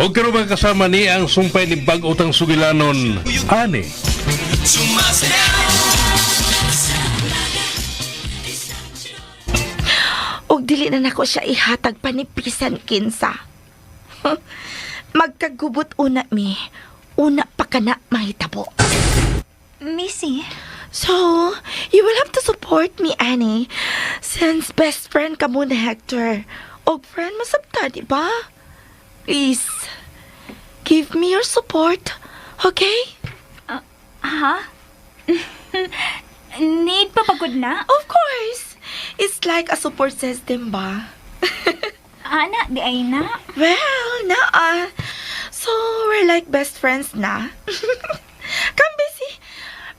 O karon ba kasama ni ang sumpay ni bag-utang sugilanon, ani. Og dili na nako siya ihatag panipisan kinsa. Magkagubot una mi. Una pa kana mahitabo. Missy, So, you will have to support me, Annie. Since best friend ka mo na Hector. Og friend mo sabta, di ba? Please, give me your support, okay? ha? Need pa pagod na? Of course. It's like a support system ba? Ana, di ay na. Well, so, we're like best friends na. Come, busy.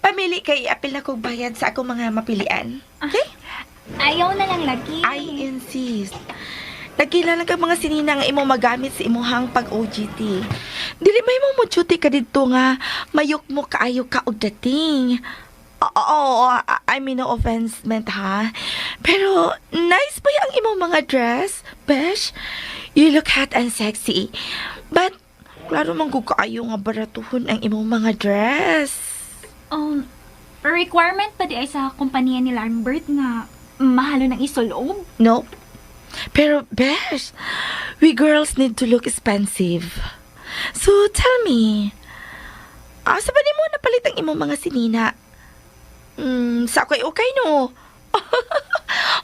Pamili kay apil na kong bayad sa akong mga mapilian. Okay? Ayaw na lang lagi. I insist. Nagkilala ka mga sinina nga imo magamit sa imuhang pag-OGT. Dili may mo duty ka dito nga mayok mo kaayo ka og dating. Oo, I mean no offense meant ha. Pero nice ba yung imong mga dress, Besh? You look hot and sexy. But klaro man kung kaayo nga baratuhon ang imong mga dress. Requirement pa di ay sa kumpanya ni Lambert nga mahalo ng isuloob? Nope. Pero, Besh, we girls need to look expensive. So, tell me, sa ba mo napalit ang imong mga sinina? Sa ako'y okay, no?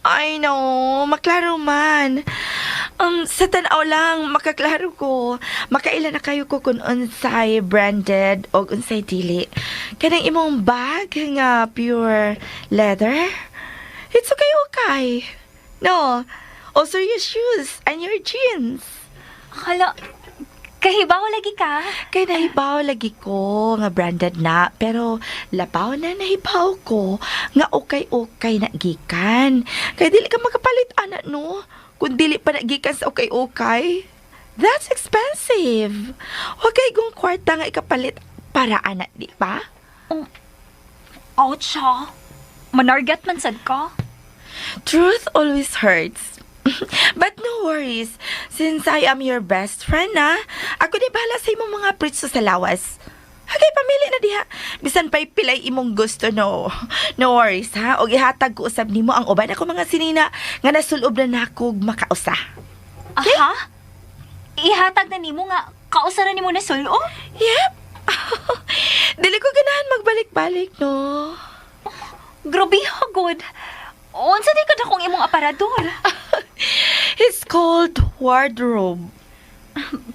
I know, maklaro man. Sa tanaw lang, makaklaro ko. Makaila na kayo ko kung unsay branded o unsay dili. Kanang imong bag nga pure leather? It's okay. No, also your shoes and your jeans. Hala, kahibaw lagi ka? Kay nahibaw lagi ko nga branded na, pero labaw na nahibaw ko nga okay na gikan. Kay dili ka makapalit ana no, kung dili pa na gikan sa okay. That's expensive. Okay kung kwarta nga ikapalit para ana, di ba? Ouch ha. Manargat man sad ka. Truth always hurts. But no worries, since I am your best friend na, ako di bahala sa imong mga pritso sa lawas. Okay, pamili na diha. Bisan pa'y pilay imong gusto, no. No worries, ha? O ihatag ko usab nimo ang uban ako mga sinina nga nasulob na nakog makausa. Okay? Aha? Ihatag na nimo nga kausaran nimo na sulo? Yep. Dili ko ganahan magbalik-balik, no. Grabe ha, good. Unsa di ka na kung imong aparador? It's called wardrobe.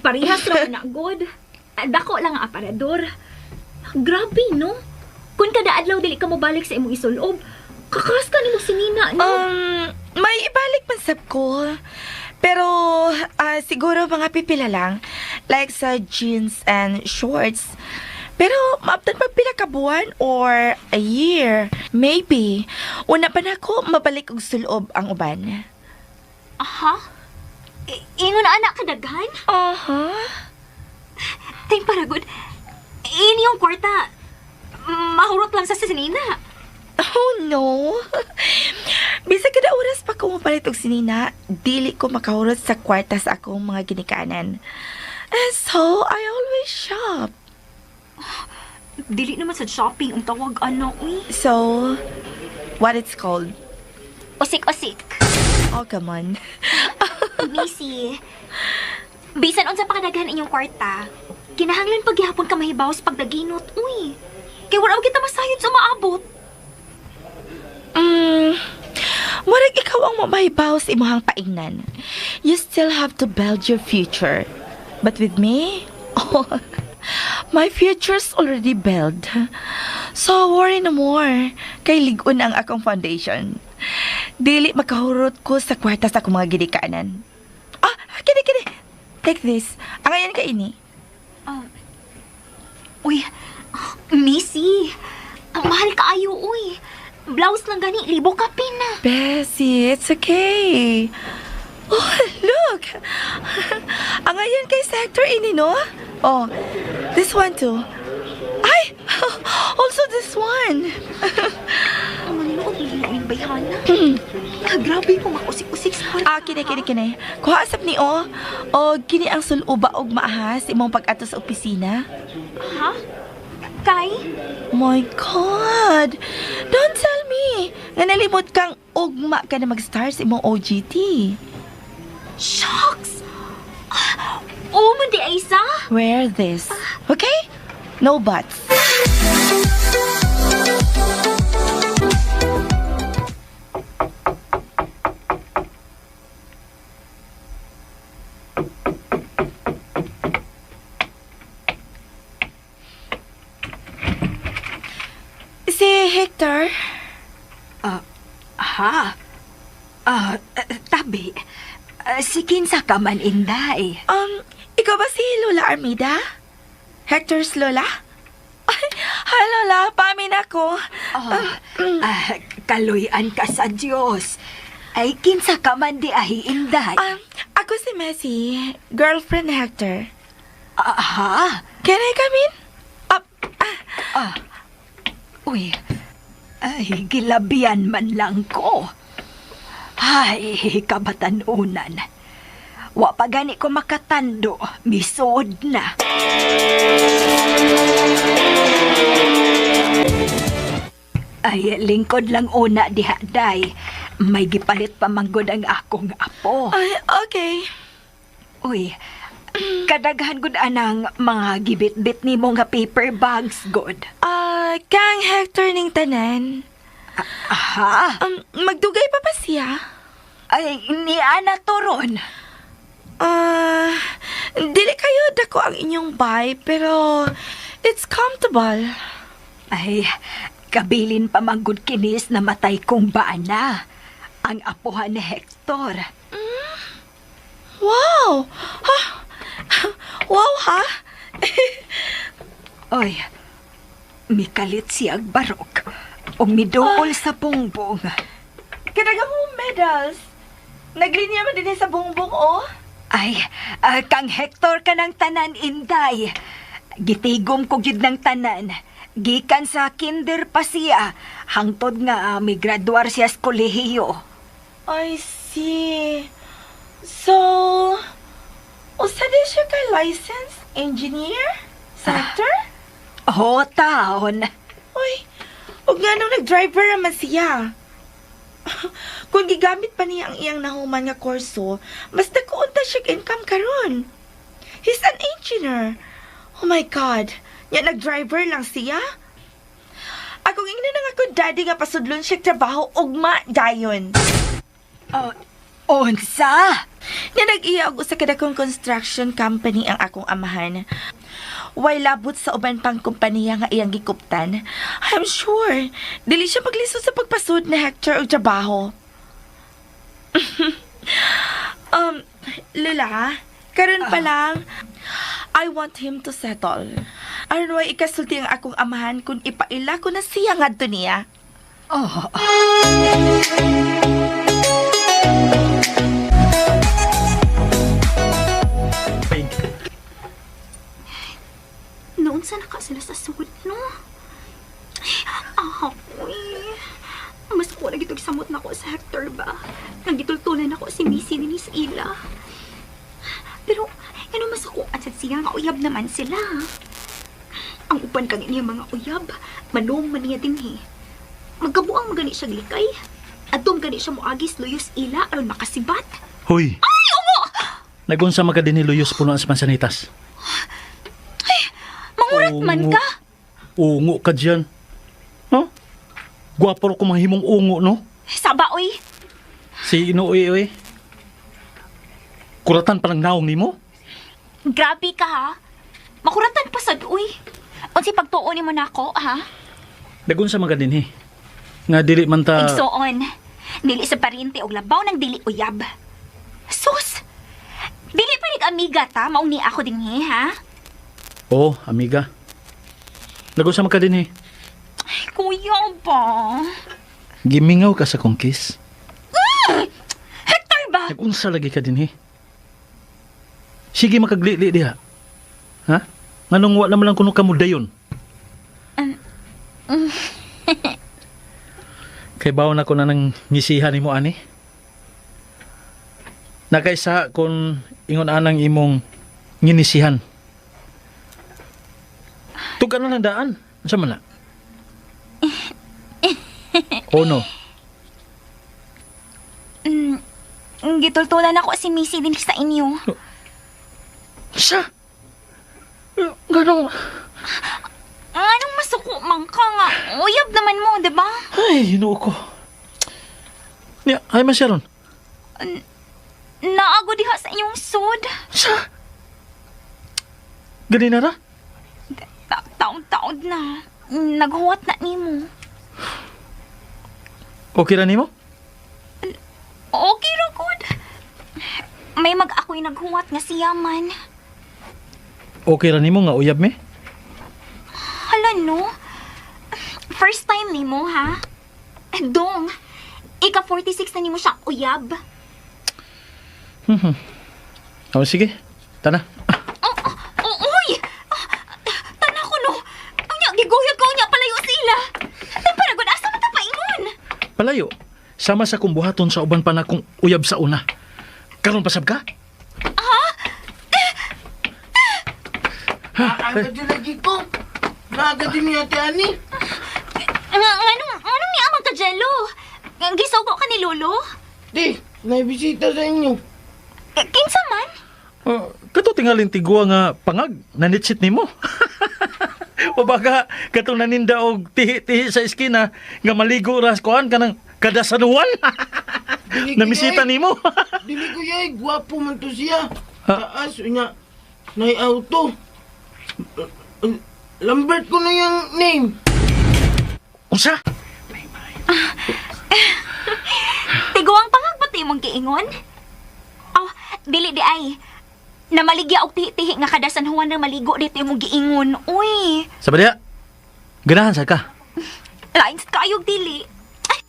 Parehas naman na, good. Dako lang ang aparador. Grabe, no? Kung kada adlaw dili ka mo balik sa imong isulob, kakas ka nimo sinina, no? May ibalik man sab ko. Pero, siguro mga pipila lang. Like sa jeans and shorts. Pero, maabtan pagpila ka buwan or a year. Maybe. Una pa na ako mabalik og sulob ang uban. Aha? Ingon na anak kadaghan? Ting paragod. Ini yung kwarta. Mahurot lang sa sinina. Oh, no. Bisa kada oras pa ko mapalit og sinina, dili ko makahurot sa kwarta sa akong mga ginikanan. And so, I always shop. Dili naman sa shopping ang tawag ano, uy. So, what it's called? Osik-osik. Oh, come on. Missy, bisan unsa pa kadaghan inyong kwarta, kinahanglan paghihapon ka mahibaw sa pagdaginot, uy. Kay wala kita masayod sa maabot. Murag ikaw ang mamahibaw sa imuhang paingnan. You still have to build your future. But with me, my future's already built. So worry no more. Kay ligon ang akong foundation. Dili makahurot ko sa kwarta sa akong mga ginikanan. Kini. Take this. Ang ayan ka ini. Uy, Missy, ang mahal kaayo, uy. Blouse lang gani, libo ka pina. Bessie, it's okay. Oh, look. Ang ayan kay Sector ini, no? Oh, this one too. Ay! Also this one. Manuod na yung bayhana. Grabe po makusik-usik sa kwarta. Kini. Kuha asap ni O kini ang suluba og maahas imong pag-ato sa opisina. Ha? Kay? My God! Don't tell me! Nga nalimot kang ugma ka na mag-star sa imong OGT. Shucks! Oo man di, Aisa. Wear this. Okay? No buts. Si Hector? Tabi. Si kinsa ka man, Inday. Ikaw ba si Lola Armida? Hector's Lola? Ay, hi Lola, paamin ako. Kaluyan ka sa Diyos. Ay, kinsa ka man di ahi, Inday. Ako si Messi, girlfriend ni Hector. Can I come in? Uy, ay, gilabian man lang ko. Ay, kabatanunan. Wa pa gani ko makatando, misod na. Ay, lingkod lang una diha, day. May gipalit pa manggod ang akong apo. Ay, okay. Uy, kadaghan gud anang mga gibit-bit nimo nga paper bags, god. Kang Hector ning tanan. Magdugay pa ba siya? Ay, ni Ana Toron. Dili kayo dako ang inyong vibe, pero it's comfortable. Ay, kabilin pa manggod kinis na matay kong baana. Ang apuhan ni Hector. Wow! Ha? Wow, ha? Oy, mikalit siyag barok. O miduol sa bungbong. Kadaga mo medals. Naglinya man din sa bungbong, oh. Ay, kang Hector ka ng tanan, Inday. Gitigom ko gid ng tanan. Gikan sa kinder pa siya. Hangtod nga may graduar siya sa kolehiyo. I see. So, usa din siya ka licensed engineer? Sector? Taon. Uy, huwag nga nung nag-driver naman siya. Kung gigamit pa niya ang iyang nahuman nga kurso, mas nagkuunta siya income karon. He's an engineer. Oh my God, yan nag-driver lang siya? Akong ingnan na nga ko daddy nga pasudlon siya trabaho ugma dayon. Unsa? Nga nag-iya og usa ka dakong construction company ang akong amahan. Way labot sa uban pang kompanya nga iyang gikuptan. I'm sure, dili siya maglisod sa pagpasud ni Hector og trabaho. Lola, karon pa lang, I want him to settle. Aron way ikasulti ang akong amahan kung ipaila ko na siya ngadto niya. Noon sa naka sila sa sud, no? Uy. Mas ko na gitog samot na ko sa Hector ba? Nagitultulan ako si Missy ni Miss Ila. Pero, ano mas ako at siya nga uyab naman sila. Ang upan kang niya mga uyab, manong maniya din Magkabuang magani siya glikay. Adtom gani siya moagis luyos ila aron makasibat. Hoy! Ay, ungo! Nagunsa magka din ni Luyos puno ang mansanitas. Mangurat man ka. Ungo ka dyan. Huh? Gwapo ko mahimong ungo, no? Saba, oy. Si Inuoy, oy. Kuratan pa lang naong ni mo? Grabe ka, ha? Makuratan pa sad, uy. Unsi pagtuon ni mo na ako, ha? Nagunsa magka din, Nga dili man ta... Igsoon. Dili sa parinti og labaw ng dili uyab. Sus! Dili pa amiga ta, mauni ako din ha? Oo, amiga. Nagunsa magka din, Ay, kuya ba? Gimingaw ka sa kong kiss. Hector ba? Nagunsa lagi ka din, Sige makaglili diha. Ha? Nganong wala naman lang kuno kamo dayon? Kay bawon ako na nang ngisihan nimo ani. Nakaysa kung ingon anang imong nginisihan. Tugan na lang daan. Sa man na? Oh no. Gitultulan ako si Missy din sa inyo. Sa? Ganong... Anong masuko man ka nga? Uyab naman mo, di ba? Ay, hinuo ko. Niya, ay man siya ron. Naago diha sa inyong sud. Sa? Gani na ra? Taon-taon na. Naghuwat na nimo. Okay ra nimo? Okay ra good. May mag-ako'y naghuwat nga siyaman. Okay ra nimo nga uyab me? Hala no? First time nimo ha? Dong, ika-46 na nimo siyang uyab. Oh, sige. Tana. Uy! Tana ko no. Anya, giguyod ko niya palayo sila. Paragod, asa man ta paingon? Palayo. Sama sa kumbuhaton sa uban pa na kong uyab sa una. Karon pasab ka? Agad yung lagi ko. Agad din niya ate Ani. Anong ni amang kajelo? Gisugo ka ni Lolo? Di, naibisita sa inyo. Kinsa man? Kato tingalin tigwa nga pangag. Nanitsit nimo. O baka katong naninda og tihi-tihi sa eskina nga maligo ras kuan kanang kadasanuan. Namisita nimo. Dili ko yay, gwapo man to siya. Ha? Taas, unya, nay auto. Lambert ko na yung name. Unsa? Tiguang pangagbati mong giingon? Oh, dili di ay. Namaligya og tihi-tihi nga kadasan huwan na maligo dito imong giingon. Uy, Sabadya. Ganahan sa ka. lines kayog dili. Ay,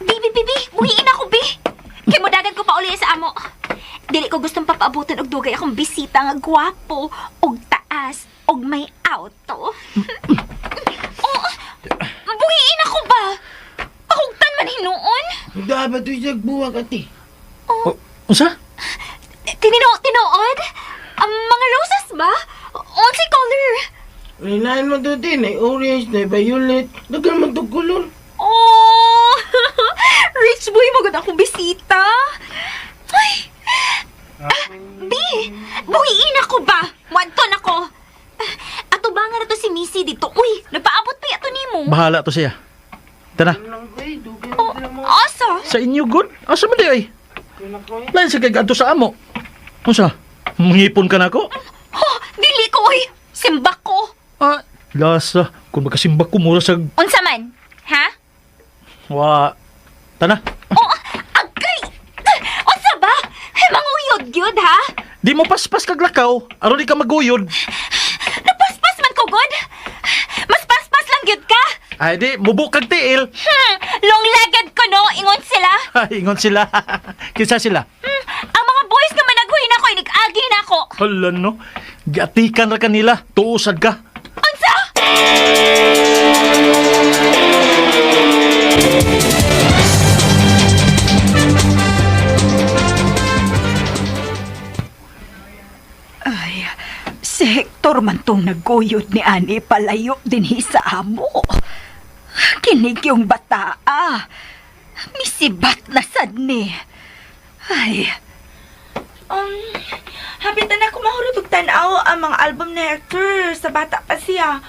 bibi, buhiin ako, bi. Kay mo dagan ko pa uli sa amo. Dili ko gustong papaabutan og dugay akong bisita nga gwapo, og taas, og may auto. Oh, buhiin ako ba? Pahugtan man hinuon? Dapat ito siya buwag ate. Unsa? Tinuod? Mga roses ba? Unsay color? Linayan mo to din, ay orange, na violet. Dagan man to kulor. Oh, rich boy, magod akong bisita. Ay, Bi, buhiin ako ba? Wanton ako. Ato ba nga na to si Missy dito? Uy, nagpaabot pa yato nimo. Bahala to siya. Tana. Lang ko eh, dugay Oh, mo sila mo. asa? Sa inyo good? Asa man di ay? Kaya ko eh. Lain sa kay adto sa amo. Unsa? Mangipon ka na ko? Oh, dili ko, uy. Simbak ko. Ah, lasa. Kung magkasimbak ko mura sa... Unsa man? Ha? Wa... Tana. Oh, agay! Unsa ba? Manguyod gyud ha? Di mo paspas kag lakaw. Aron di ka maguyod. Napaspas man ko, God? Mas paspas lang gyud ka? Ay di, mubuk kag tiil. Long-legged ko, no? Ingon sila. Ay, ingon sila. Kinsa sila? Ang mga boys nga managhuy na ko, inig-agi na ko. Hala no. Giatikan ra kanila. Tuusad ka. Unsa? Ay, si Hector man tong naguyod ni Ani palayo din sa amo. Kinig yung bata, misibat na sad ni. Ay, Habitan ako mahulog og tanaw ang mga album ni Hector sa bata pa siya.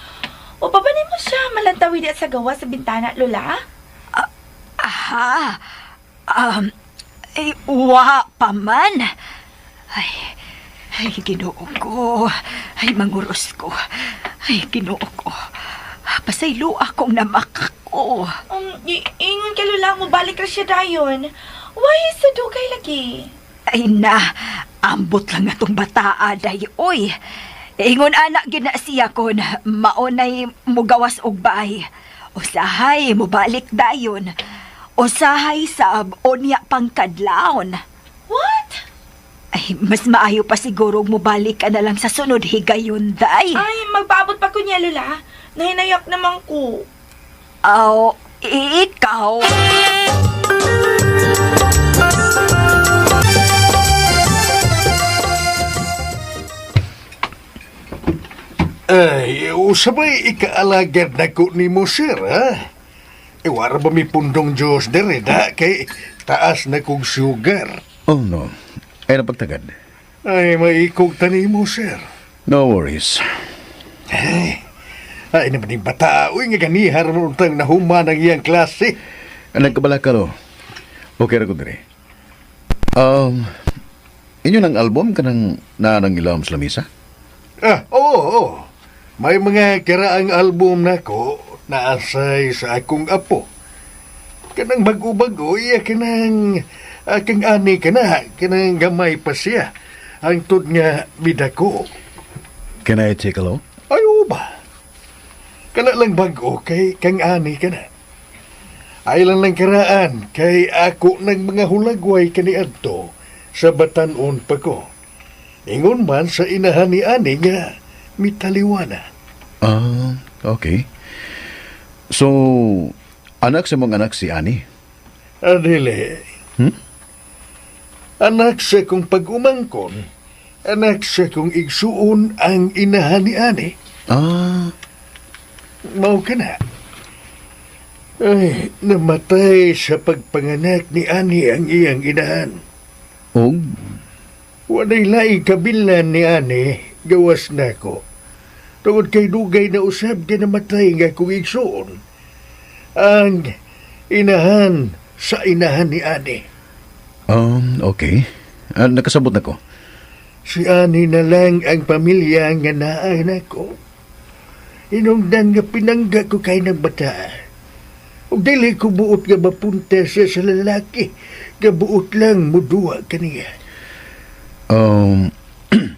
O pabanin mo siya malantawid at sa gawa sa bintana, Lola? aha, wa pa man. Ay, ginoo ko. Ay, manguros ko. Ay, ginoo ko. Pasaylo akong namak ko. Ingon ka, Lola, mo balik ra siya dayon. Why sa dugay lagi? Ay na, ambot lang atong bataa, day. Oy, ingon anak gina siya kon, maunay mugawas og bay. Usahay, mubalik dayon. Usahay sa onya pangkadlaon. What? Ay, mas maayo pa siguro mubalik ka na lang sa sunod higayon, day. Ay, magpaabot pa ko niya, Lola. Nahinayak naman ko. Aw, Ikaw? Ay, usabay ikaalagad na ko ni mo, sir, ha? Iwara ba mi pundong Diyos dere, da? Kay taas na kong sugar. Oh, no. Ay napagtagad. Ay, maikog tani mo, sir. No worries. Ay, naman yung bata. Uy, nga ganihar mo tang nahuma ng iyang klase. Nagkabala ka ro. Okay ra ko dire. Inyo ng album ka ng naanang ilawom sa lamisa? Oo. May mga karaang album na ko na asay sa akong apo. Kanang bago-bago, iya kanang kang ani ka na, kanang gamay pa siya. Ang tod nga bida ko. Can I take a look? Ayo ba? Kana lang bago kay kang ani ka na. Ay lang karaan kay ako ng mga hulagway kaniadto sa batanon pa ko. Ingon man sa inahan ni ani nga mitaliwana. Okay. So, anak sa mong anak si Ani? Adile. Anak sa kong pag-umangkon, anak sa kong igsuon ang inahan ni ani. Mao ka na. Ay, namatay sa pagpanganak ni ani ang iyang inahan. Og? Walay laing kabilan ni ani, gawas na ko. Tungod kay dugay na usab ka namatay nga kong igsuon. Ang inahan sa inahan ni ani. Okay. Nakasabot na ko. Si ani na lang ang pamilya nga naay na ko. Inungdan nga pinangga ko kay ng bata. Ug dili ko buot nga mapunta siya sa lalaki. Nga buot lang muduwa kaniya.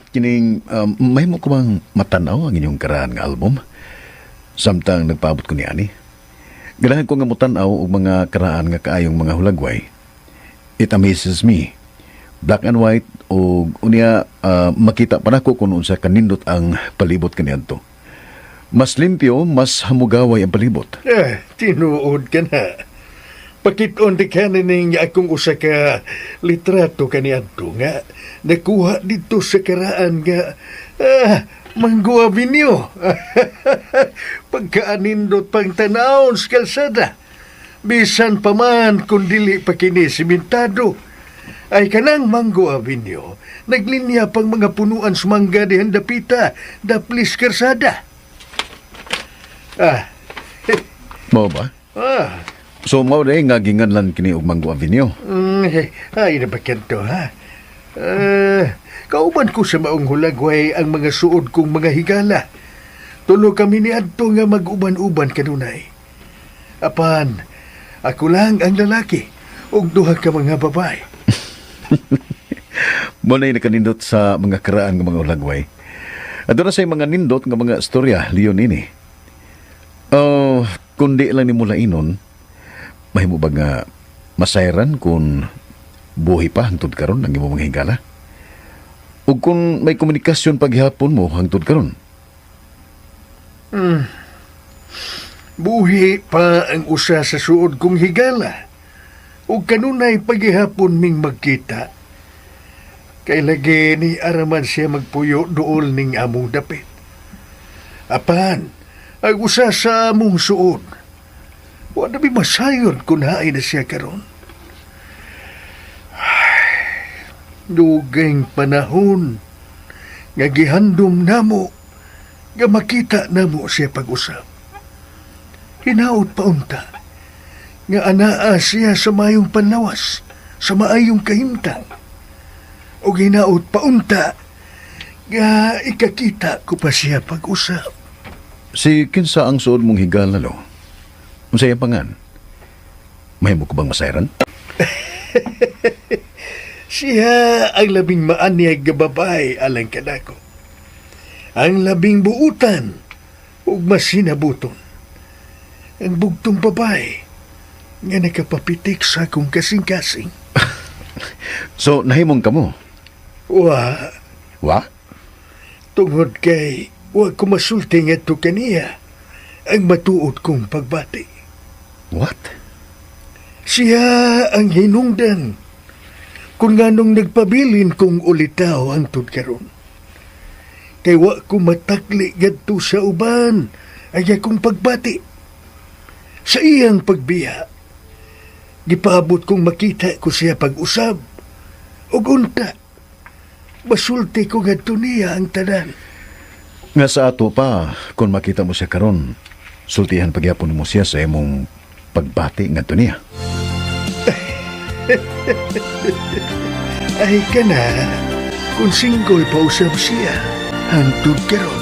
Kining, may mo ko bang matanaw ang inyong karaan nga album? Samtang nagpaabot ko ni Ani. Ganahan ko nga mutanaw og mga karaan nga kaayong mga hulagway. It amazes me. Black and white o unya makita pa nako kung unsa kanindot ang palibot kaniadto. Mas limpyo, mas hamugaway ang palibot. Tinuod ka na. Pakit-on di ka ning akong usa ka litrato kaniadto nga nakuha dito sa karaan nga Mango Avenue. Pagkaanindot pang tanawon sa kalsada. Bisan pa man kung dili pa kini simentado. Ay kanang Mango Avenue, naglinya pang mga punuan sumangga dihan dapita, daplis karsada. Mao ba? So mao day nga ginganlan kini og Mango Avenue. Ay, nabakanto, ha? Kauban ko sa maong hulagway ang mga suod kong mga higala. Tulo kami ni Adto nga mag-uban-uban kanunay. Apan, ako lang ang lalaki ug duha ka mga babae. Mo na nakanindot sa mga karaan ng mga hulagway. Ato na say mga nindot nga mga istorya liyon ini. Kundi lang ni mula inon, mahimo ba nga masayran kung buhi pa hangtod karon ang imong mga higala? O kung may komunikasyon paghihapon mo hangtod karon? Buhi pa ang usa sa suod kong higala. O kanunay paghihapon ming magkita. Kay lagi ni araman siya magpuyo dool ning among dapit. Apan, ang usa sa among suod. Wala mi masayon kung haay na siya karon. Dugay panahon nga gihandom namo nga makita namo siya pag-usap. Hinaot pa unta nga anaa siya sa mayong panlawas, sa maayong kahimtang. O hinaot pa unta nga ikakita ko pa siya pag-usap. Si kinsa ang suod mong higala lo? Unsay pangan? Mahimo ko bang masayran? Siya ang labing maanyag nga babae alang kanako. Ang labing buutan ug masinabuton. Ang bugtong babae nga nakapapitik sa akong kasing-kasing. So, nahimong ka mo? Wa, tungod kay wa ko masulti nga to kaniya ang matuod kong pagbati. What? Siya ang hinungdan kung nganong nagpabilin kong ulitaw ang karon. Kay wa ko matakli gadto sa uban ay akong pagbati. Sa iyang pagbiya, gipaabot kong makita ko siya pag-usab. Ug unta, basulti ko gadto niya ang tanan. Nga sa ato pa, kung makita mo siya karon, sultihan pagyapon mo siya sa imong pagbati nga niya. Ay ka na, kung single pa usab siya, hantod karon.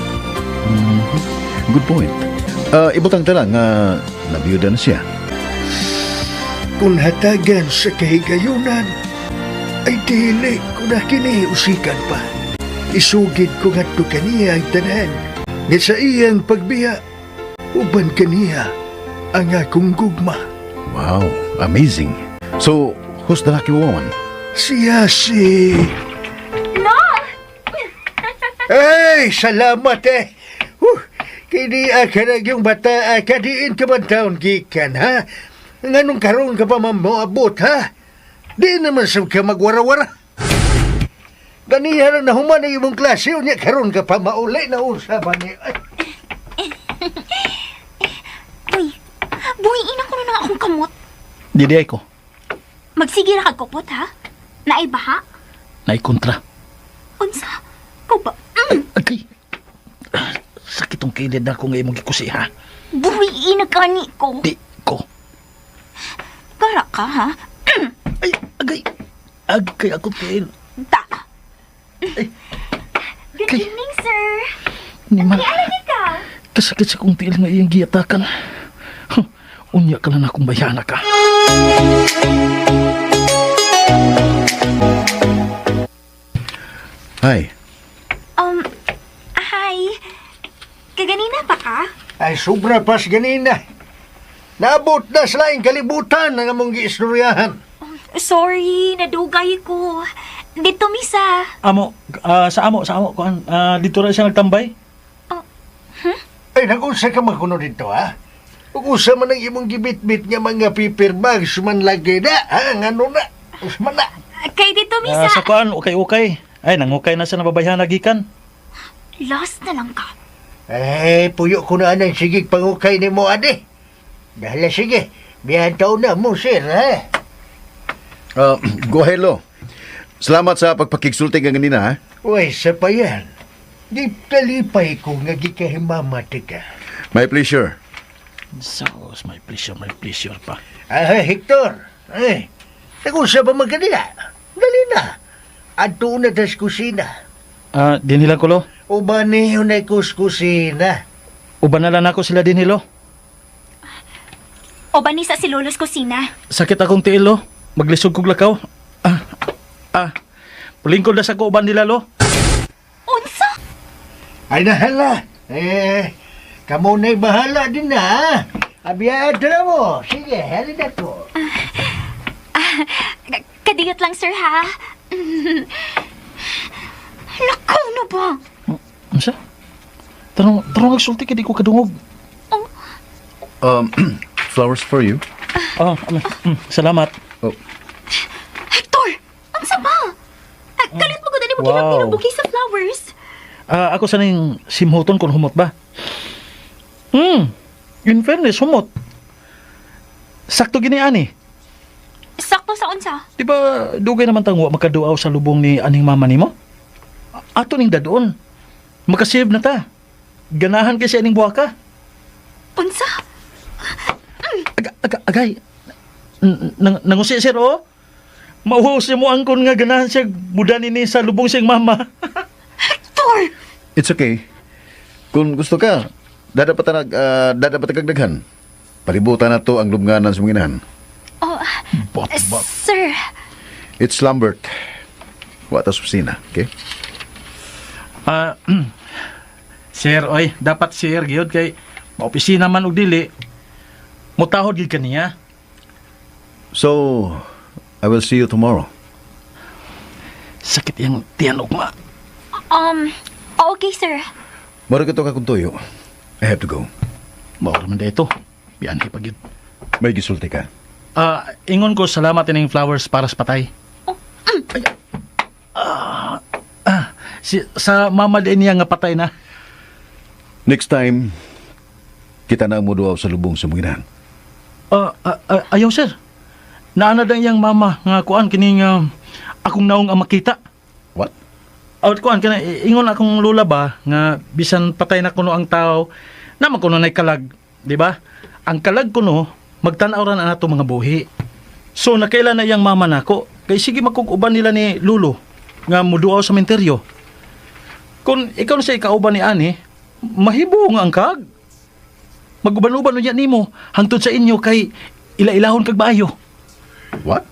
Good point. Ibutang tala nga nabiyuda na siya. Kung hatagan sa kahigayunan, ay dili ko na kiniusikan pa. Isugid ko ngadto kaniya ang tanan, nga sa iyang pagbiya, uban kaniya ang akong gugma. Wow, amazing. So, who's the lucky woman? Siya si... No! Ay, salamat eh! Kini ka yung bata, kadiin ka man taon gikan, ha? Nganong karon ka pa mamuabot, ha? Di naman sa ka magwara-wara. Ganihan na human na imong klase, unya karon ka pa mauli na usapan ni... Uy, buhiin ako na akong kamot. Didi ay ko. Magsige ra kag kupot, ha? Naibaha? Naikontra. Unsa? Ko ba? Agay. Sakit tong kilid na ako nga imong gikusi, ha? Buhiin na kani ko. Di ko. Para ka, ha? Ay, agay. Agay ako, Til. Ta. Ay. Good Kay- evening, sir. Ni man. Alagi ka. Kasakit sa kong tiil nga iyang giyatakan. Unya ka lang akong bayana ka. Hi. Hi. Kaganina pa ka? Ay, sobra pas ganina. Naabot na sa laing kalibutan ng among giistoryahan. Sorry, nadugay ko. Dito, misa. Sa amo. Kuan, dito ra siya nagtambay. Ay, nag-usa ka makuno dito, ha? Ug-usa man ang imong gibit-bit nga mga paper bags man lagi na, ha? Ngano na? Usman na. Kay dito, misa. Sa kuan, okay. Ay, nangukay na sa nababayhan nagikan. Lost na lang ka. Eh, puyo ko na ang sigig pangukay ni mo, ade. Dahil sige, biyan taon na mo, sir, ha? Go ahead, Lo. Salamat sa pagpakigsulti ka ganina, ha? Uy, sa pa yan. Di talipay ko nga gikahimamati ka. My pleasure. So, my pleasure pa. Ah, Hector, ay, nag-usa ba magkanila? Dali na. Adto na tas kusina. Din nila ko, Lo. Uba niyo na kusina. Uban na lang ako sila din, Lo. O ba ni sa si Lolos Kusina? Sakit akong tiil, Lo. Maglisod kog lakaw. Pulingkod na sa ko uban nila, Lo. Unsa? Ay, nahala. Kamo na'y bahala din na, ha? Abiyado na mo. Sige, halina ko. Kadiyot lang, sir, ha? Lakaw na ba? Ano siya? Tarong agsulti ka, di ko kadungog. Flowers for you. Salamat. Oh, Hector! Unsa ba? Kalit mo ko dali mo Wow. pinabuki sa flowers. Ako sa ning simhuton kung humot ba? In fairness, humot. Sakto gini ani. Sakto sa unsa? Di ba dugay naman tango magkaduaw sa lubong ni aning mama nimo? Ato ning dadoon. Makasave na ta. Ganahan kasi aning buha ka. Unsa? Agay. Nangusi sir oh. Mauhusi mo angkon nga ganahan siya budanin ni sa lubong siyang mama. Hector! it's okay. Kung gusto ka, dadapat kagdaghan. Palibutan na to ang lubnganan sa mga inahan. Oh, Bot. sir. It's Lambert. Wata sa opisina, okay? Sir, oy, dapat sir gyud kay maopisina man og dili. Mutahod gid kaniya. So, I will see you tomorrow. Sakit yang tiyan ugma. Okay, sir. Mara ka to kakuntuyo. I have to go. Mao man dito. Biyan pag yun. May gisulti ka. Ingon ko salamat ining flowers para sa patay. Ay, sa mama din niya nga patay na. Next time, kita na mo duwaw sa lubong sa Munginan. Ayaw sir. Naana dang iyang mama nga kuan kining akong naong ang makita. What? Kuan kana ingon akong lula ba nga bisan patay na kuno ang tao naman kuno nay kalag, di ba? Ang kalag kuno magtan-aw ra na nato mga buhi. So nakailan na iyang mama nako kay sige magkukuban nila ni Lulo nga muduaw sa menteryo. Kung ikaw na siya ikauban ni Ani, mahibo nga ang kag. Maguban-uban niya nimo hangtod sa inyo kay ila-ilahon kag maayo. What?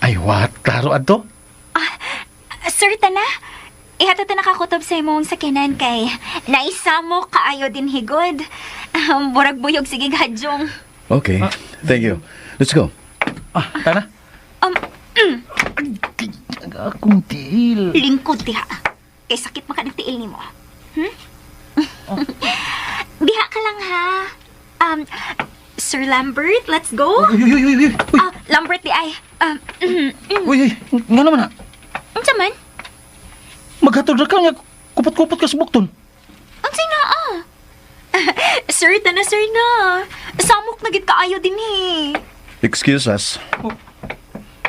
Ay what? Klaro adto? Sir, tana. Ihato ta nakakutob sa imong sakinan kay naisamo kaayo din higod. Burag buyog sige gadyong. Okay. Thank you. Let's go. Tana. Akong tiil. Lingkod diha. Kay sakit maka ng tiil nimo. Diha ka lang ha. Sir Lambert, let's go. Uy. Lambert di ay. Uy, nga naman na. Unsa man? Maghatod ra ka nga kupot-kupot ka sa bukton. Unsa na Sir, tana sir na. Samok na gid kaayo din Excuse us.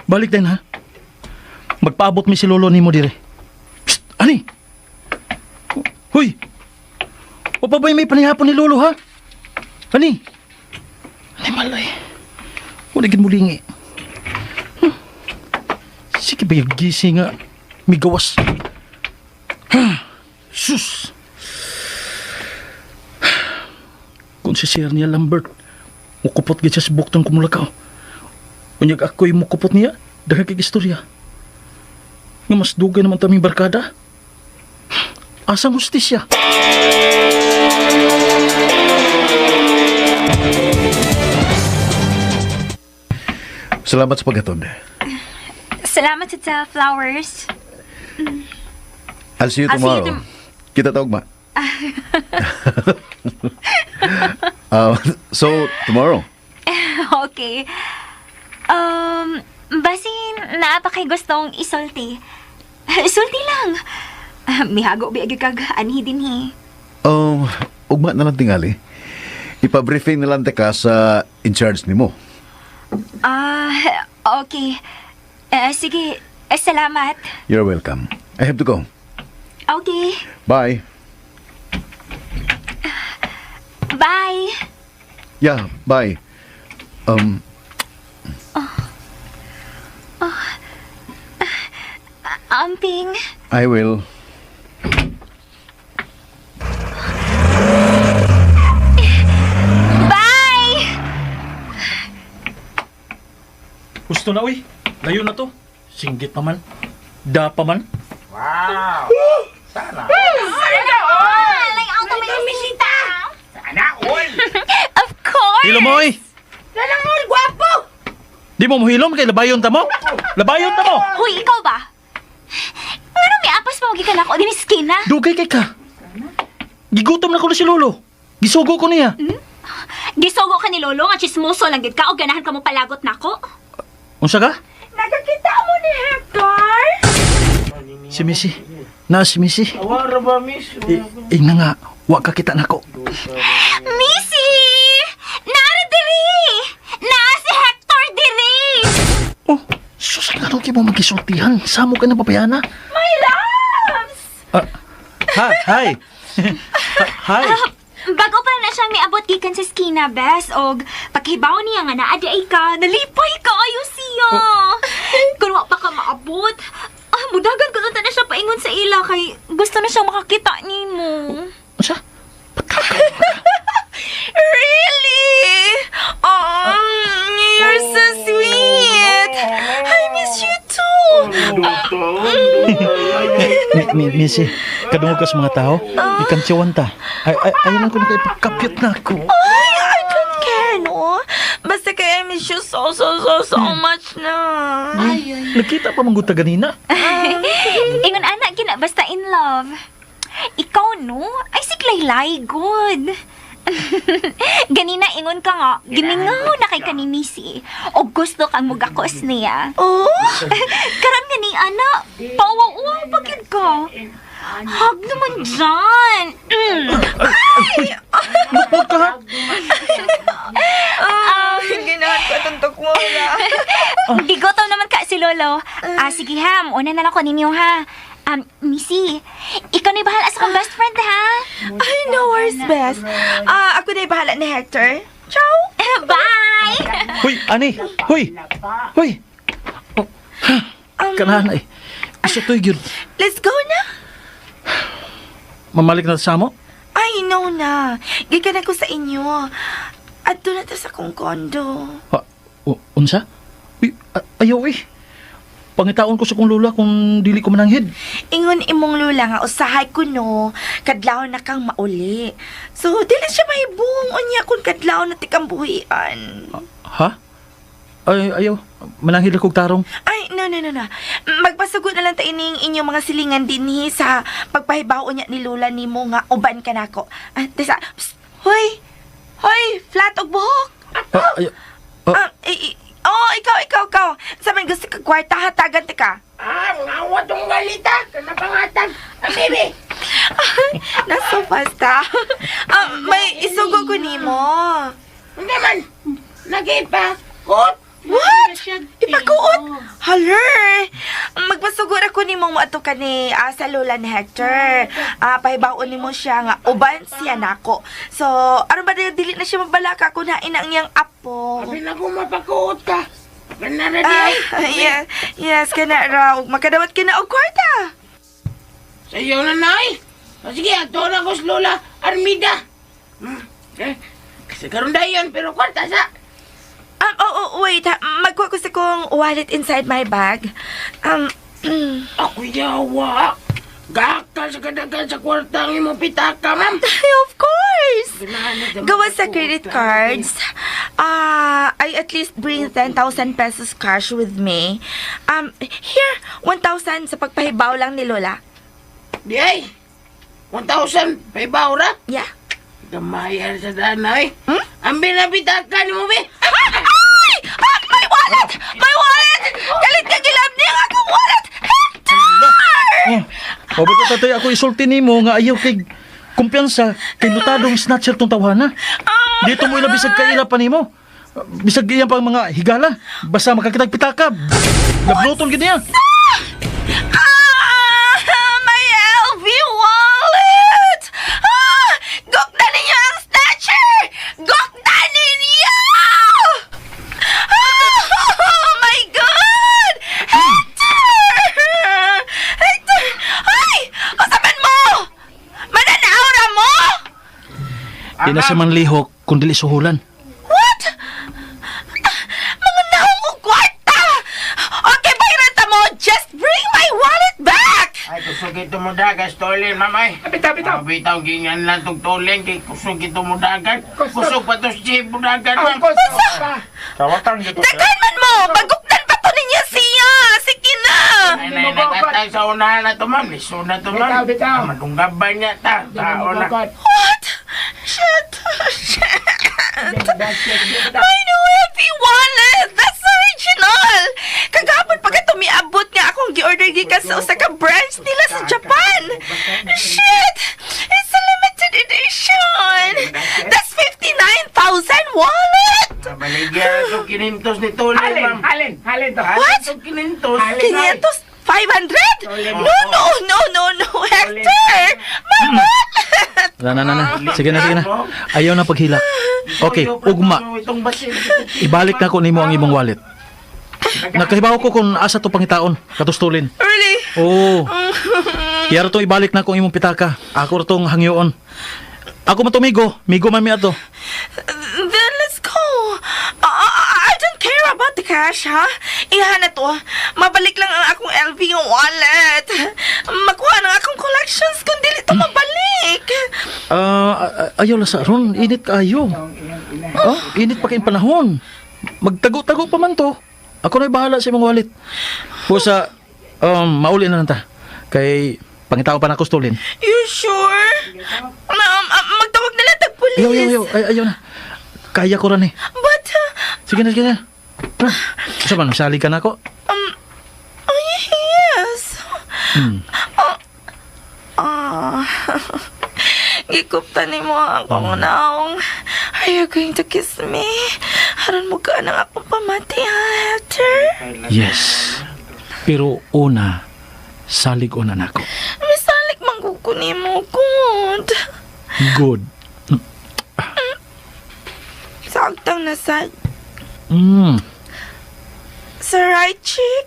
Balik din ha. Magpaabot mi si lolo nimo dire. Psst, ani? Huy. O pa ba'y may panihapon ni lolo ha? Ani? Ani malay. Wala gid mulingi. Sige ba yung gising nga migawas. Sus. Kung si Sir niya Lambert, mukupot gid siya sa bukton kumulakaw. Unyag ako'y mukupot niya, daghang kay istorya. Nga mas dugay naman taming barkada. Asang hustisya. Salamat sa paghatod. Salamat sa flowers. I'll see you I'll see you tomorrow. Kita tawag ma. So, tomorrow. Okay. Basin, naapa kay gustong isulti. Sulti lang. Mihago biagi kag anhi din Ugma na lang tingali. Ipa-briefing na lang ka sa in-charge nimo. Okay. Sige, salamat. You're welcome. I have to go. Okay. Bye. Bye. Yeah, bye. Amping. I will. Bye! Gusto na uy. Layo na to. Singgit pa man. Da pa man. Sana all! Like, auto may bisita! Sana all! Of course! Hilom mo uy. Sana all, guwapo! Di mo mohilom kay labayon ta mo. Labayon ta mo. Huy, ikaw ba? Ano may apas pa magikan ako din skin na? Dugay kay ka. Gigutom na ko na si lolo. Gisugo ko niya. Gisugo ka ni Lolo nga chismoso lang gid ka o ganahan ka mo palagot nako. Unsa ka? Nakakita mo ni Hector? Si Missy. Na si Missy. Awara ba, miss? Na nga, wa ka kita nako. Missy! Nara diri! Naa si Hector diri! Oh, sus nga rin mo magisultihan. Samo ka na papayana. My loves! Hi. Hi. Bago pa na siyang miabot gikan sa skina, Bes, og paghibaw niya nga naa di ay ka, nalipay ka ayo siya. Kung wa pa ka maabot, mudagan ko na siya paingon sa ila kay gusto na siyang makakita nimo. Unsa? Really? Oh, you're so sweet. I miss you too. Missy, kadungog ka sa mga tao. Ikan tiyawan ta. Ayun lang ko na kayo pagkapyot na ako. Ay, I don't care, no? Basta kaya I miss you so much na. Nakita pa mangguta ganina. Ingon anak gina basta in love. Ikaw no, ay si Laylay good. Ganina ingon ka nga, gimingaw na kay kani Missy. O gusto kang mugakos niya. Oh? Karon gani ana, pawaw-uwaw pagid ka. Hug naman dyan. Huwag ka ha. Ginahan ko itong tukmura. Bigotaw naman ka si Lolo. Sige ham, una na lang ko ninyo ha. Missy, ikaw na bahala sa kong best friend ha. Ay, no worries, best. Ako na bahala ni Hector. Ciao! Bye! Hoy, ani. Hoy. Hoy. Oh. Kanahan ay. Isa to'y gyud. Let's go na. Mamalik na sa mo? Ay, no na. Gikan ako sa inyo. At doon na ta sa kong kondo. Ha, unsa? Uy, ayaw eh. Pangitaon ko sa kong lula kung dili ko mananghid. Ingon imong lula nga usahay ko no, kadlaw na kang mauli. So, dili siya mahibong unya kung kadlaw na tikang buhian. Ha? Ay, ayaw. Mananghid akong tarong. Ay, no. Magpasugod na lang ta ining inyong mga silingan dinhi sa pagpahibaw unya ni lula nimo nga uban ka nako. Tesa, psst, hoy! Hoy, flat og buhok! Ayaw. Ikaw. Sa may gusto ka kwarta, hatagan ka. Ngawa tong galita. Kanapangatan. Bibi. Naso basta. May isugo ko nimo. Hindi man. Nagipa. Kot. What? Ipakuot? Haler! Magpasugod ako ni mong maato ka ni sa lola ni Hector. Pahibaon ni mo siya nga uban siya nako. So, ano ba dili na siya mabalaka kung hain ang iyang apo? Sabi na kung mapakuot ka. Ganara di ay. Yes, kana raw. Makadawat ka na og kwarta. Sa iyo na nay. Sige, ato na ko sa Lola Armida. Kasi karon dayon, pero kwarta sa. Wait. Magkuha ko sa kong wallet inside my bag. Ako yawa. Gakal sa kadagan sa kwarta ang imong pitaka, ma'am. Of course! Ganahan na Gawa sa credit cards, I at least bring 10,000 pesos cash with me. Here, 1,000 sa pagpahibaw lang ni Lola. Di ay. 1,000. Paibaw ra. Yeah. Gamayan sa danay. Ang binabitaka ni mo, be. Ay! My wallet! My wallet! Galit ka gilab niya ang akong wallet! Hector! O ba't tatay ako isulti ni mo nga ayaw kay kumpiyansa kay lutadong snatcher tong tawhana. Dito mo ila bisag kaila pa nimo. Bisag iyang pang mga higala. Basta makakitag pitakab. Nabluton gid niya. My LV wallet! Gokta ninyo ang snatcher! Gokta ninyo! Oh my God! Hector! Hector! Ay! Usapan mo! Mananaura mo! Di na siya man lihok kung dili suhulan. What? Mga naong og kwarta! Okay, bayrata mo! Just bring my wallet back! Ay, kusog ito mo dagan, stolin, mamay. Bitaw. Bitaw, ganyan lang itong tolin, kay kusog ito mo dagan. Kusog pa ito si mo dagan, ma'am. Dagan man mo! Baguktan pa to ninyo siya! Sige na! Ay, nakatay sa unahan na ito, ma'am. Liso na ito, ma'am. Madunggaban niya, ta. Tao na. What? Shit! My new heavy wallet! That's original! Kagapon pag ito miabot nga akong gi-order gikan sa usa ka branch nila sa Japan! Shit! It's a limited edition! That's 59,000 wallet! Baligyan ito kinintos ni tolin, ma'am. Halin to. What? Ito kinintos. 500? No, Hector! My wallet! Na. Sige na. Ayaw na paghilak. Okay, ugma. Ibalik na ko nimo ang imong wallet. Nagkahibaw ko kung asa to pangitaon, katustulin. Really? Oo. Yaro to ibalik na ko ang imong pitaka. Ako ra tong hangyoon. Ako man to migo man mi ato. Then let's go. I don't care about the cash, ha? Iha na to. Mabalik lang ang akong LV wallet. Makuha ng akong collections kung dili to mabalik. Ayaw la sa ron, init kaayo. Init pa kayong panahon. Magtago-tago pa man to. Ako na'y bahala sa imong wallet. Pusa, mauli na lang ta. Kay pangitaw pa na kustulin. You sure? Magtawag na lang tag police. Ayaw na. Kaya ko rin eh. But, Sige na. Sa man, sali ka na ako. yes. Hmm. Gikupta ni mo ako naong. Are you going to kiss me? Haron mo ka nang akong pamati, ha, Hector? Yes. Pero una, salig una na ako. Misalik mangguguni mo, good. Good. Saktang na sad. Sa right cheek?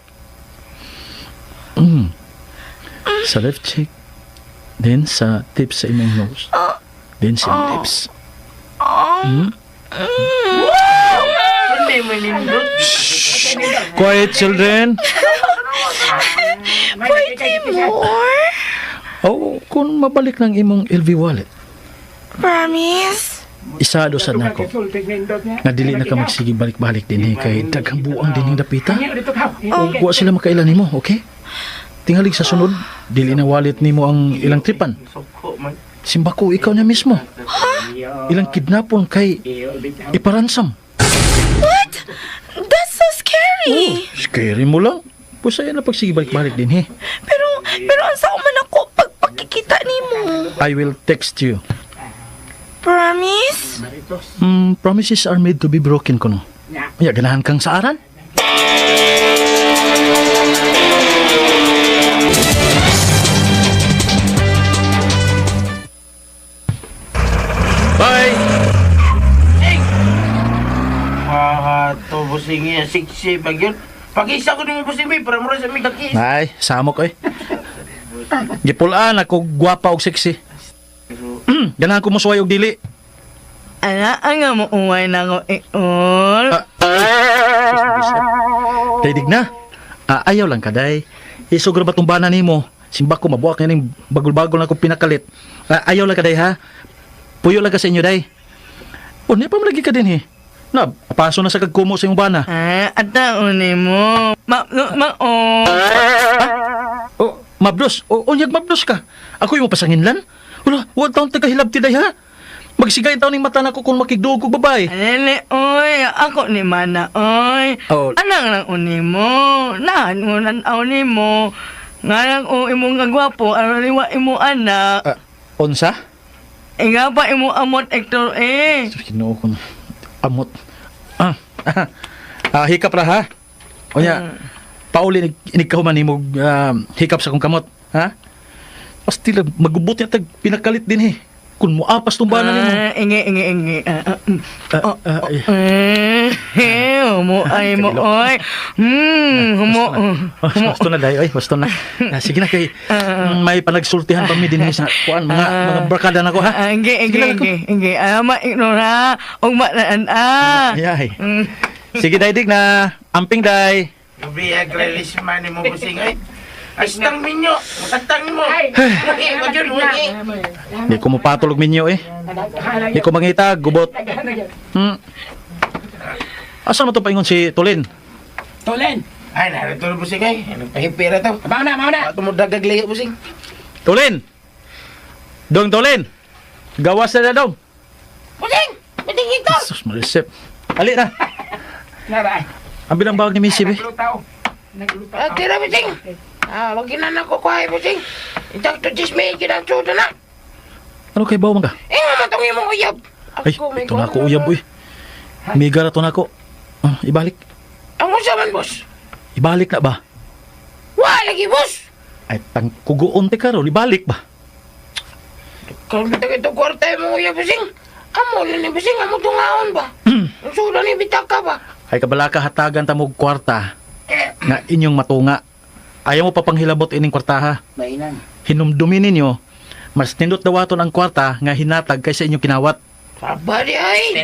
Sa left cheek. Then sa tips sa imong nose. Then sa imong lips. Hindi mo nindot. Quiet, children. Pwede more? Oh, kung mabalik ng imong LV wallet, Promise? isado sad nako. Nga dili na ka magsige balik-balik din kay daghang buang din dapita. O wa sila makailan nimo, okay? Tingalig sa sunod, dili na wallet nimo ang ilang tripan. Simbako ikaw na mismo. Ilang kidnapon kay iparansam. What? That's so scary. Scary mo lang. Pusaya na pagsige balik-balik din Pero ang sa man ako pag pagkikita nimo. I will text you. Promise? Promises are made to be broken kuno. Ya, ganahan kang saaran? Bye! To busing niya, siksi pag yun. Pag-isa ko din mo busing para mura sa may kakis. Ay, samok eh. Gipulaan ako gwapa og sexy. Ganahan ko mo suway og dili. Ana, nga mo uway na ko iol. Daydig na. Ayaw lang kaday. Isugro ba tumbanan nimo? Simba ko mabuak nga ning bagol-bagol na ko pinakalit. Ayaw lang kaday ha. Puyo lang ka sa inyo day. Unya pa malagi ka din Na, paso na sa kagkumo sa imong bana. Ata uni mo. Oh, mabdos. Unyag mabdos ka. Ako yung pasanginlan. Wala, huwag taong tagahilabti day ha. Magsigay taon ng mata na ko kung makigduog ko babae. Alele, oy, ako ni Mana, oy. Oh. Anang lang uni mo. Nahan mo nan ni mo. Nga lang o imong kagwapo, ano liwa imo anak. Onsa? Nga pa imo amot, Hector, eh. Kinuo ko na. Amot. Hikap ra ha. Onya, pauli inigkahuman ni mo hikap sa kong kamot. Ha? Pasti lang, magubot niya tag pinakalit din Kung mo apas tumbanan ni mo. Ingi. Humo ay mo, oy. Humo. Wasto na dayo, wasto na. Sige na kay may panagsultihan pa mi din sa kuan mga barkada nako ha. Ingi. Ma-ignora. Og ma-naan. Ay. Sige daydig na. Amping day. Biyag relisman ni mo busing ay. Astang minyo, matang mo. Di ko mapatulog minyo Di ko mangita, gubot. Asan mo to paingon si Tulin? Tulen. Ay, narito na busing ay. Nagpahipira to. Mau na. Ato mo dagaglayo busing. Tulin! Tulin! Gawas na dong. Busing! Busing ito! Sus, marisip. Ali na. Naray. Ang bilang bawag ni Missy, Naglutaw. Tira busing. Wag ginanak ko kuhay busing. Itak to chisme, kinagsuda na. Ano kay bawang ka? Nga matong imong uyab. Ay, ito na ako uyab, uy. Miga na to na ako. Ibalik. Ang usaman, boss. Ibalik na ba? Lagi, boss. Ay, tang kuguon te karo, ibalik ba? Kung ito kwarta imong uyab busing. Amo lang ni busing, amo tungaon ba? Ang suda ni bitaka ba? Ay, kabalaka hatagan tamog kwarta nga inyong matunga. Ayaw mo pa panghilabot ining kwarta ha. Mainan. Hinumdumin ninyo, mas nindot dawaton ang kwarta nga hinatag kaysa inyong kinawat. Sabari ay.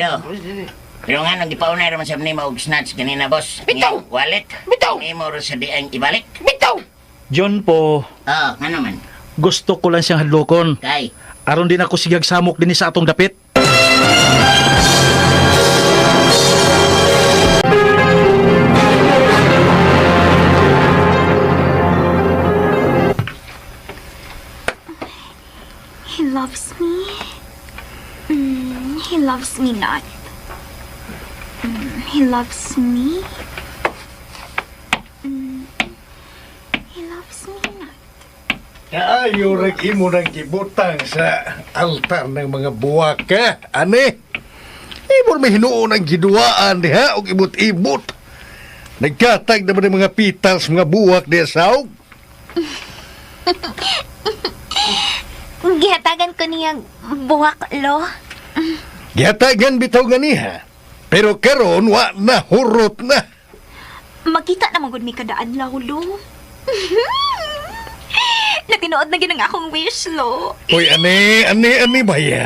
Pero nga, nang ipaunay naman sa nimo og snatch kanina, boss. Bitaw! Ang wallet. Bitaw! Nimo ro sa diang ibalik. Bitaw! John po, Nga naman. gusto ko lang siyang hadlokon. Kay, Aron din ako sigag samok din sa atong dapit. He loves me. He loves me not. He loves me. He loves me not. Kaayo rag imo nang gibutang sa altar ng mga buwak ka, ane. Imo may hinuon ang giduaan diha og ibot-ibot. Nagkatag naman ng mga petals mga buwak diha sa og. Gihatagan ko niyang buwak, lo. Gihatagan bitaw ganiha. Pero karon wa na hurot na. Makita naman gud mi kada adlaw, lo. Natinood na ginang akong wish, lo. Uy, ani baya.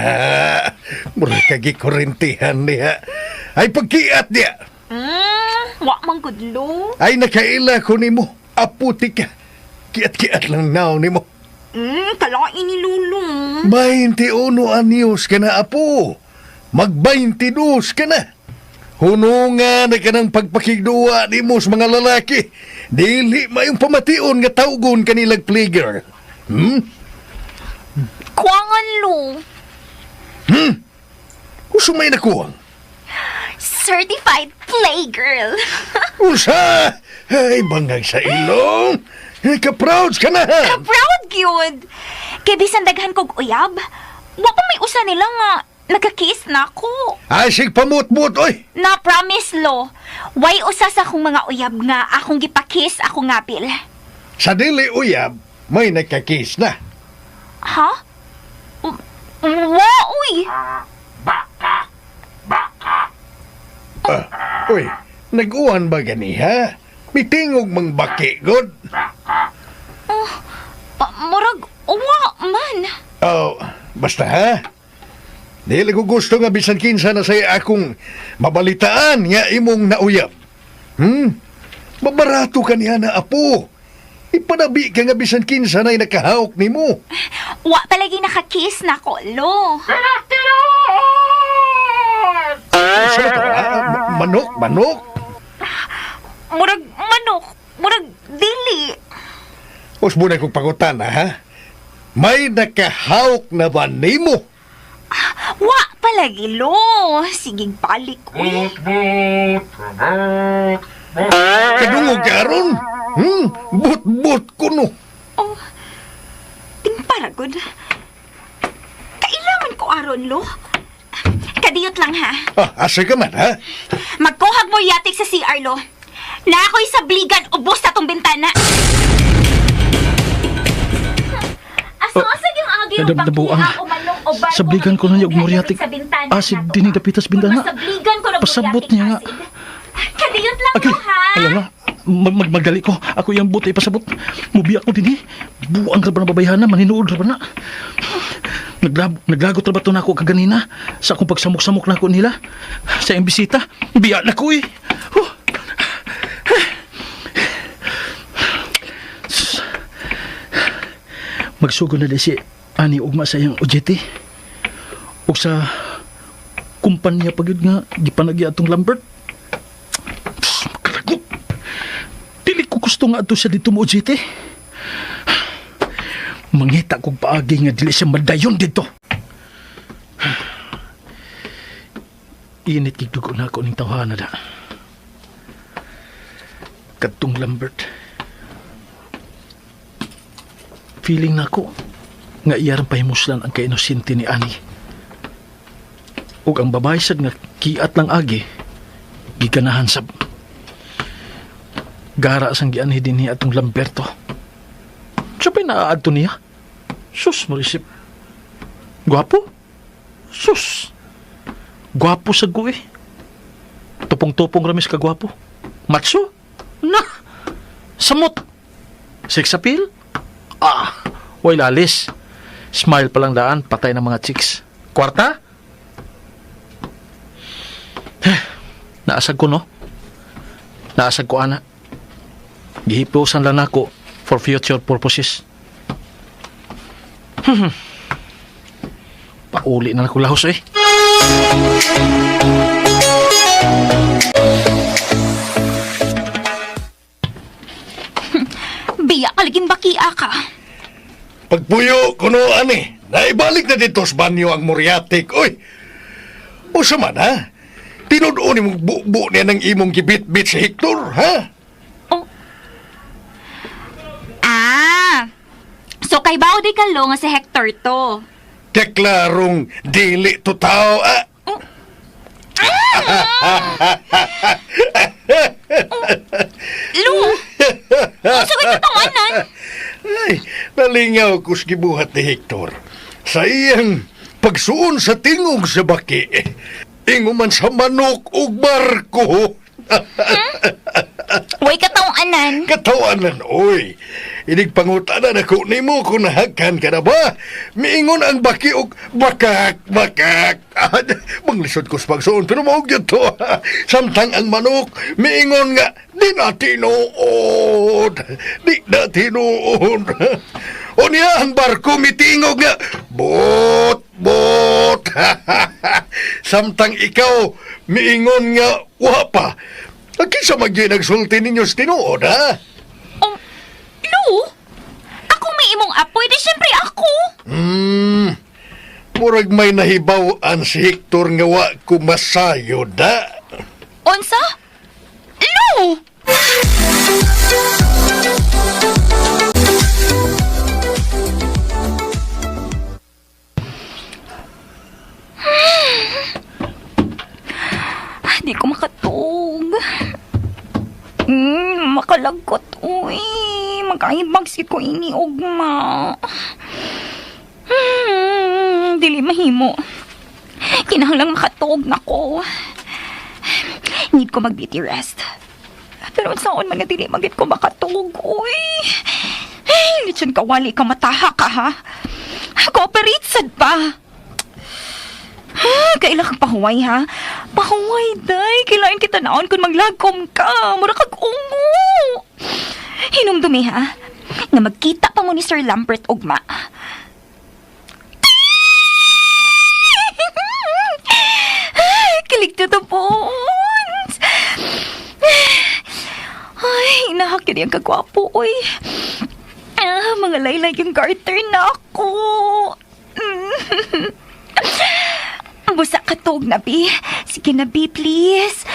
Mura kagi korentihan niya. Ay pagkiat niya. Wa man gud, lo. Ay nakaila ko nimo. Aputi ka. Kiat-kiat lang naw nimo. Kalain ni Lulong. 21 anyos ka na, apo. Mag-22 ka na. Hunungan na ka ng pagpakigduwa ni mo sa mga lalaki. Dili mayong pamation nga tawgon kanilag playgirl. Kuwangan, lo. Gusto may nakuwang? Certified playgirl. Usa! Ay, bangag sa ilong. Ay, ka-prouds ka na. Proud gyud. Kay bisan daghan kog uyab, wa pa may usa nila nga nagka-kiss na ako. Ay, sig pamut-mut, oy. Na promise, lo. Way usa sa akong mga uyab nga akong gipakiss ako ngapil. Sa dili uyab, may nagka-kiss na. Ha? Wa, uy. Uy, nag-uwan ba ganiha? Mitingog mang baki, god. Murag, wa man. Oh, basta ha? Dili ko gusto nga bisan kinsa na say akong mabalitaan nga imong nauyab. Mabarato ka niya na, apo. Ipanabi ka nga bisan kinsa na'y nakahawak ni mo. Wa palagi nakakiss na ko, lo. Sa ito, manok. Murag manok. Murag dili. Usbo na kong pagutan, ha? May nakahawak na ba ni mo? Wa palagi, lo. Sigig balik, uy. Kadungog ka ron? But ko no. Oh, tingparagod. Kailangan ko aron, lo. Kadiyot lang, ha? Asa ka man, ha? Magkuhag mo yatik sa CR, lo. Na ako'y sabligan ubos sa tong bintana. Asosag yung agi yung Nabuang. bakliha o manong o barko Sabligan ko na niya og muriatik. Asid din ni dapitas bintana. Masabligan ko na Pasabot niya nga. Kadiyot lang Okay, mo, ha? alam na. Magdali ko. Ako yung buti pasabot. Mubiyak ko din eh. Buang ra ba na babayhana? Maninood ra ba na? Naglagot ra ba ito na ako kaganina? Sa akong pagsamok-samok na ako nila? Sa iyong bisita? Biyak na ko eh. Magsugo na di si Ani ugma sa iyang ojete. O sa kumpanya pagid nga gipanagya atong Lambert. Makalagot. Dili ko gusto nga ato siya dito mo ojete. Mangita kong paagi nga dili siya madayon dito. Init kigdugo na ako ning tawhana da. Katong Lambert. Feeling na ko nga iyarang pahimuslan ang kainosente ni Ani. Ug ang babae sad nga kiat lang agi giganahan sab. Gara sang gianhi din niya atong Lamberto. Sabay naaadto niya. Sus, marisip. Gwapo? Sus. Gwapo sa guwi. Tupong-tupong ramis ka gwapo. Matso? Na. Samot. Sex appeal? Way lalis. Smile pa lang daan, patay ng mga chicks. Kwarta? Naasag ko, no? Naasag ko, ana. Gihipusan lang ako for future purposes. Pauli na ako lahos, eh. Biya kaligin bakia ka. Pagpuyo, kuno ani. Naibalik na dito sa banyo ang muriatik. Uy, O sa mana? Tinudoon ni mong bubo niya ng imong gibit-bit si Hector, ha? So kay bao di kalo nga si Hector to. Deklarong dili to tao, ah. Lu! Unsa kay tatanganan? Ay, nalingaw ko sa gibuhat ni Hector. Sa iyang pagsuon sa tingog sa baki, inguman sa manok ug barko. Way katawanan. Katawanan, oy. Inig pangutanan ako nimo kung nahagkan ka na ba? Miingon ang baki og bakak. Manglisod ko sa pagsuon, pero maog yun to. Samtang ang manok, miingon nga, di na tinuod. O niya, ang barko mitingog nga, bot. Samtang ikaw, miingon nga, wapa. Kinsa magyo nagsulti ninyo sa tinuod, ha? Lu? Ako may imong apoy, di syempre ako. Murag may nahibaw-an si Hector nga wa kumasayo, da? Unsa? Lu! Di ko makatug. Makalagot, uy. Magkaibagsit ko ini, ugma. Dili mahimo. Kinahanglang makatug na ko. Need ko mag-beauty rest. Pero saan man nga dili magit ko makatug, uy. Litsyon ka, wali ka mataha ka, ha? Cooperate sad pa. Kailan kang pahuway, ha? Pahuway, day. Kailangan kita naon kung maglagkom ka. Mura kag ungo. Hinumdumi, ha? Nga magkita pa mo ni Sir Lambert ugma. Kilig to the bones. Ay, inahakit yung kagwapo, uy. Mga laylay yung garter na ako. Busa katog na, Bi. Sige na, Bi, please.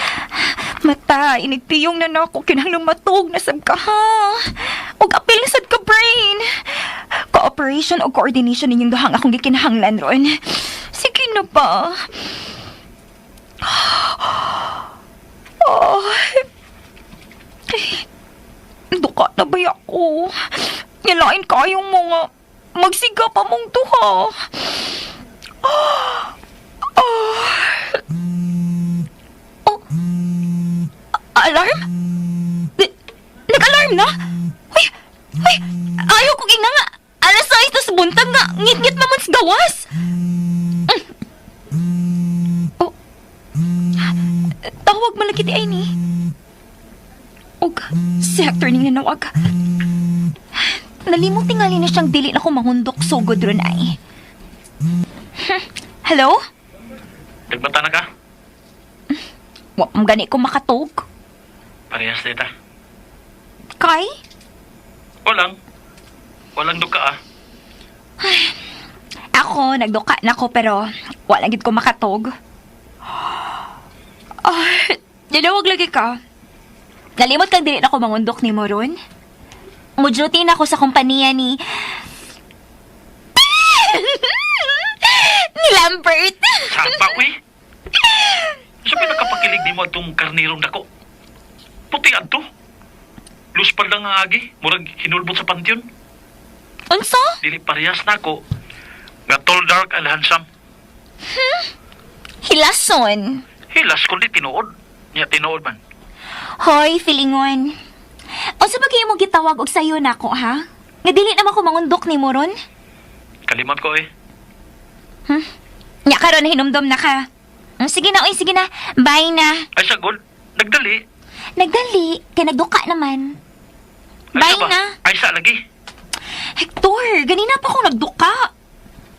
Mata, inigpiyong na ako. Kinahanglang matog na sab ka, ha? Huwag apil na sad ka, brain. Cooperation o coordination ninyong duhang akong gikinahanglan ron. Sige na ba? Duka na ba ako? Nilain kayong mga magsiga pa mong duha. Alarm? Nag-alarm na? Uy, ayaw ko ina nga. Alas 6 na sa buntag nga. Ngit-ngit naman sa gawas. Tawag malagit ay ni. Og, si Hector ning nanawag. Nalimot tingali na siyang dili na ko mahundok sugod ron ay. Hello? Nagbata na ka? Wapam gani ko makatog. Parehas dita. Kay? Walang duka, ah. Ako, nagduka na ko pero wala gid ko makatog. Dinawag lagi ka. Nalimot kang dili na ko mangundok ni mo ron. Muduty na ako sa kompanya ni Lambert. Sapa, uy. Sabi nakapakilig ni mo itong karnirong dako. Puti adto. Luspal lang nga agi. Murag hinulbot sa pantyon. Unsa? Dili parehas na ako. Nga tall, dark, and handsome. Hilason. Hilas kundi tinuod. Niya tinuod man. Hoy, filingon. Unsa ba kayo mo gitawag og sayo na ako, ha? Nga dili naman ko mangundok ni mo ron? Kalimot ko, eh. Nya karon hinumdom na ka. Sige na, oy, sige na. Bye na. Ay, sagol. Nagdali. Nagdali, kay nagduka naman. Ay, Bye sa ba? na. Ay, sa lagi. Hector, ganina pa ako nagduka.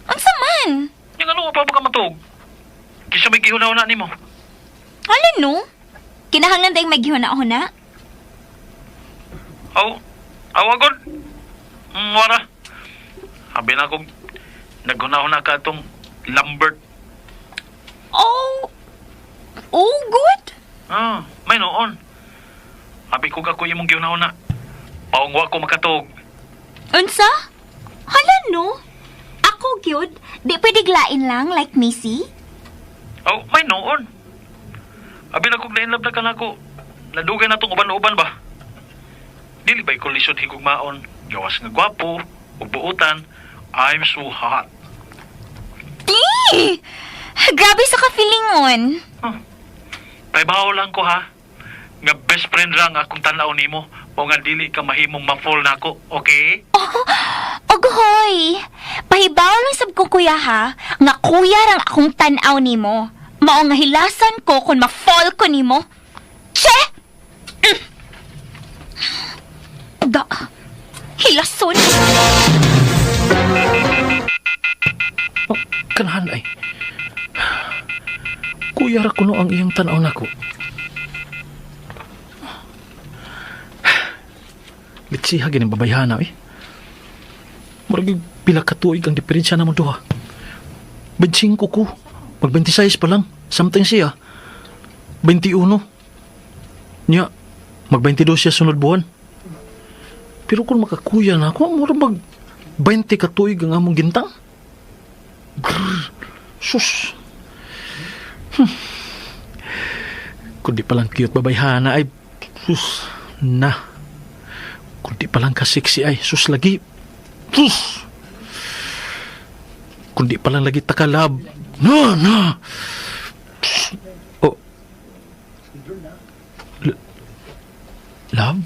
Unsa man? Yung ano pa ba ka matug? Kisa may gihuna-una ni mo. Alam no? Kinahanglan dayong may gihuna-huna. Awagod. Wara. Habi na akong naghuna-huna ka itong Lambert. Oh, Oh, good. May noon. Abi ko ako imong giunahon na. Paungwa ko makatog. Unsa? Hala, no? Ako, gyud. Di pwede glain lang like Missy? Oh, may noon. Abi na kog nainlove na ka na ko. Nadugay na tong uban-uban ba? Dili ba'y ko lisod higugmaon. Gawas nga gwapo, ug buutan. I'm so hot. Eh! Grabe sa ka-feelingon. Paibaw lang ko ha. Nga best friend lang akong tanaw nimo. O nga dili ka mahimong ma-fall na ako, okay? Ogoy! Pahibaw lang sab ko kuya ha, nga kuya rang akong tanaw nimo. Mao nga hilasan ko kung ma-fall ko nimo. Che! Da! Hilason! Kanahan ay. Kuya ra kuno ang iyang tanaw nako. Litsiha gining babayhana eh. Murag pila ka tuig ang diferensya namon duha. 25 ko. Mag 26 pa lang. Something siya. 21. Nya, mag 22 siya sunod buwan. Pero kung makakuya na ako, murag mag 20 ka tuig ang among gintang. Brrr, sus. Kundi palang cute babayhana ay sus na. Kundi palang ka-sexy ay sus lagi. Sus. Kundi palang lagi takalab. No. Oh. Love?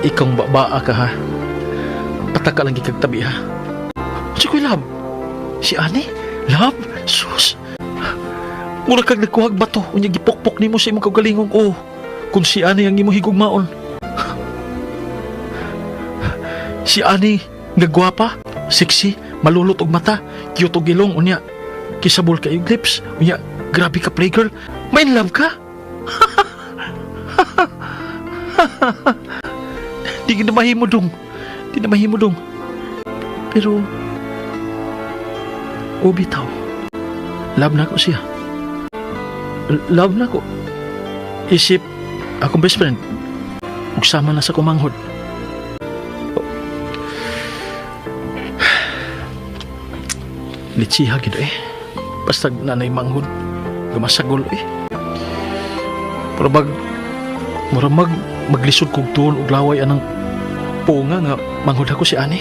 Ikong babaa ka ha. Pataka lang gikagtabi ha. Si Kuy Love? Si Ani? Love? Sus. Mura kag nagkuhag ba to? Unya gipokpok nimo sa imong kaugalingong oh. Kung si Ani ang imo higugmaon. Si Ani nga gwapa, sexy, malulot og mata, cute og ilong unya. Kisabol ka yung lips, unya grabe ka playgirl. May in love ka? Di na mahimo dong. Pero bitaw. Love na ko siya. Love na ko. Isip akong best friend. Ug sama na sa kumanghod. Litsiha gid eh. Basta nanay manghod. Gumasagol eh. Pero maglisod kog tuon og laway anang punga nga manghod ako si Ani.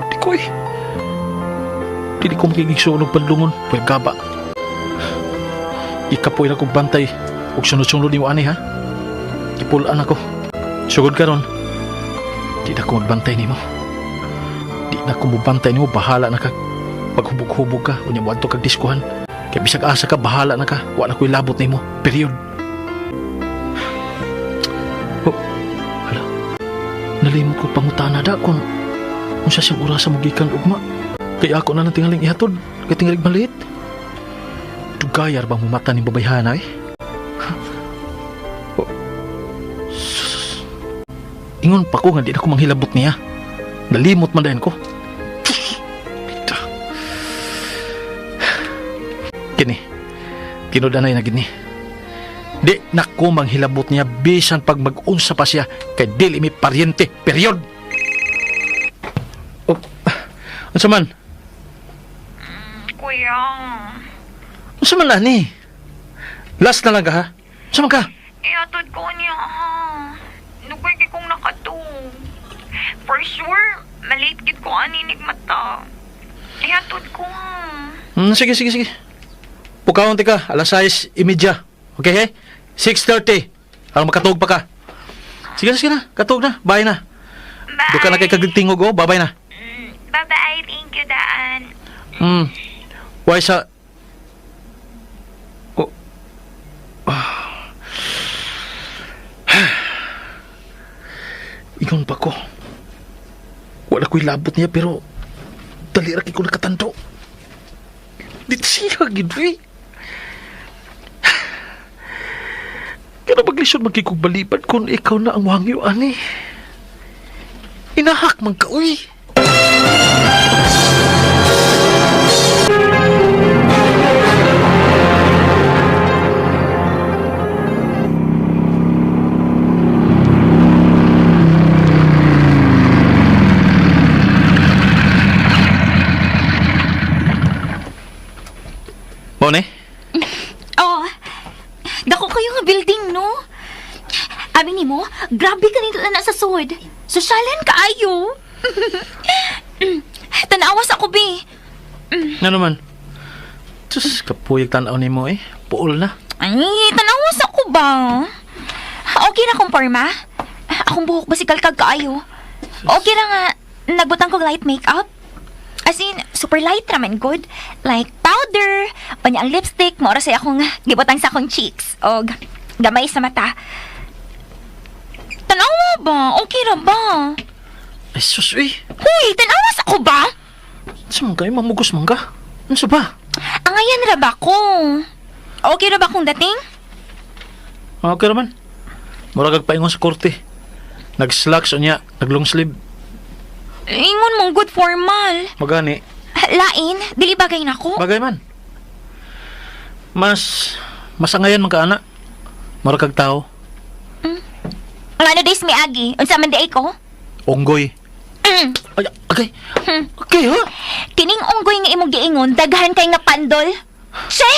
Di ko eh. Dili ko makikigsuon og padlungon. Pagkaba. Ikapoy na kong bantay ug sunod-sunod ni mo Ani ha. Ipulaan ako. Sugod ka ron. Di na ko magbantay ni mo. Di na ko magbantay ni mo. Bahala na ka. Paghubog-hubog ka. Unya mo adto kag diskuhan. Kaya bisag asa ka. Bahala na ka. Wala ko'y labot ni mo. Period. Oh. Hala. Nalimot ko pangutana da kung sa siyang orasa mo gikan ugma. Kaya ako na nang tingaling ihatod. Kaya tingaling maliit. Dugayar bang mumata ni babayhana eh? Oh. Ingon pa ko nga di na ko manghilabot niya. Nalimot man dahin ko. Kini, kinudanay na gini. Di na ko manghilabot niya bisan pag mag-unsa pa siya kay dili mi paryente. Period. Oh. Unsa man? Kuya. Unsa man ani? Last na lang ka ha? Unsa man ka? Iatod ko niya ha. Nugay kong nakatong. For sure, malate gid ko aninig mata. Iatod ko ha. Sige. Pukawon ti ka, alas 6:30. Okay, he? 6:30. Alam makatog pa ka. Sige na, katog na, bye na. Bye. Doon ka na kay kagtingog oh, bye na. Bye-bye, thank you, Daan. Why sa... Oh. Ingon pa ko. Wala ko'y labot niya pero dalira ko nakatando. Dito siya, gidwi. Kaya maglisod magkikog balibad kung ikaw na ang wangyo, ani. Inahak man ka, uy. Mo ni? Oh, dako kayo nga building, no? Abi ni mo, grabe ka nito na sa sud. Sosyalan ka ayo. Tanawas ako, be. Nga naman. Diyos, kapuyag tanaw ni mo eh. Puol na. Ay, tanawas ako ba? Okay na kong porma? Akong buhok ba si kalkag kaayo? Okay na nga, nagbutang ko light makeup? As in, super light raman good. Like powder, panya ang lipstick, maura sa akong gibutang sa akong cheeks. O gamay sa mata. Tanawa ba? Okay ra ba? Ay, sus, eh. Huy, tanawas ako ba? Sa mga kayo, mamugos mangga. Ano sa ba? Ang ayan ra ba ko? Okay ra ba kong dating? Okay naman. Muragag paingon sa korte. Nag-slacks o niya, nag-long sleeve. Ingon mong good formal. Magani. Lain, dili bagay na ko. Bagay man. Masangayan man ka, ana. Muragag tao. Ano days may agi? Unsa man di ko? Onggoy. Ay, okay. Okay, ha? Kining unggoy nga imong giingon, daghan kay nga pandol. She!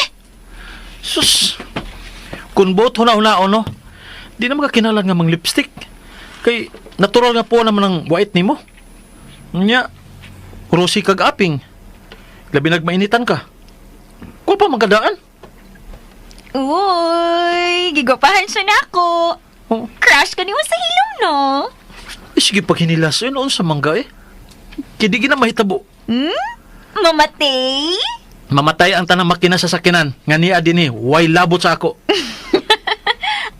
Sus. Kung buot huna-huna no? Di na makakinalan nga mang lipstick. Kay natural nga po naman ang white ni mo. Nya, rosy kag aping. Labi nagmainitan ka. Kung pa magkadaan? Uy, gigopahan siya na ako. Oh. Crush ka niyo sa hilom, no? Eh, sige pag hinilas yun noon sa mangga eh. Kidigi na mahitabo. Mamatay? Mamatay ang tanang makina sa sakinan. Nga niya din eh, why labot sa ako.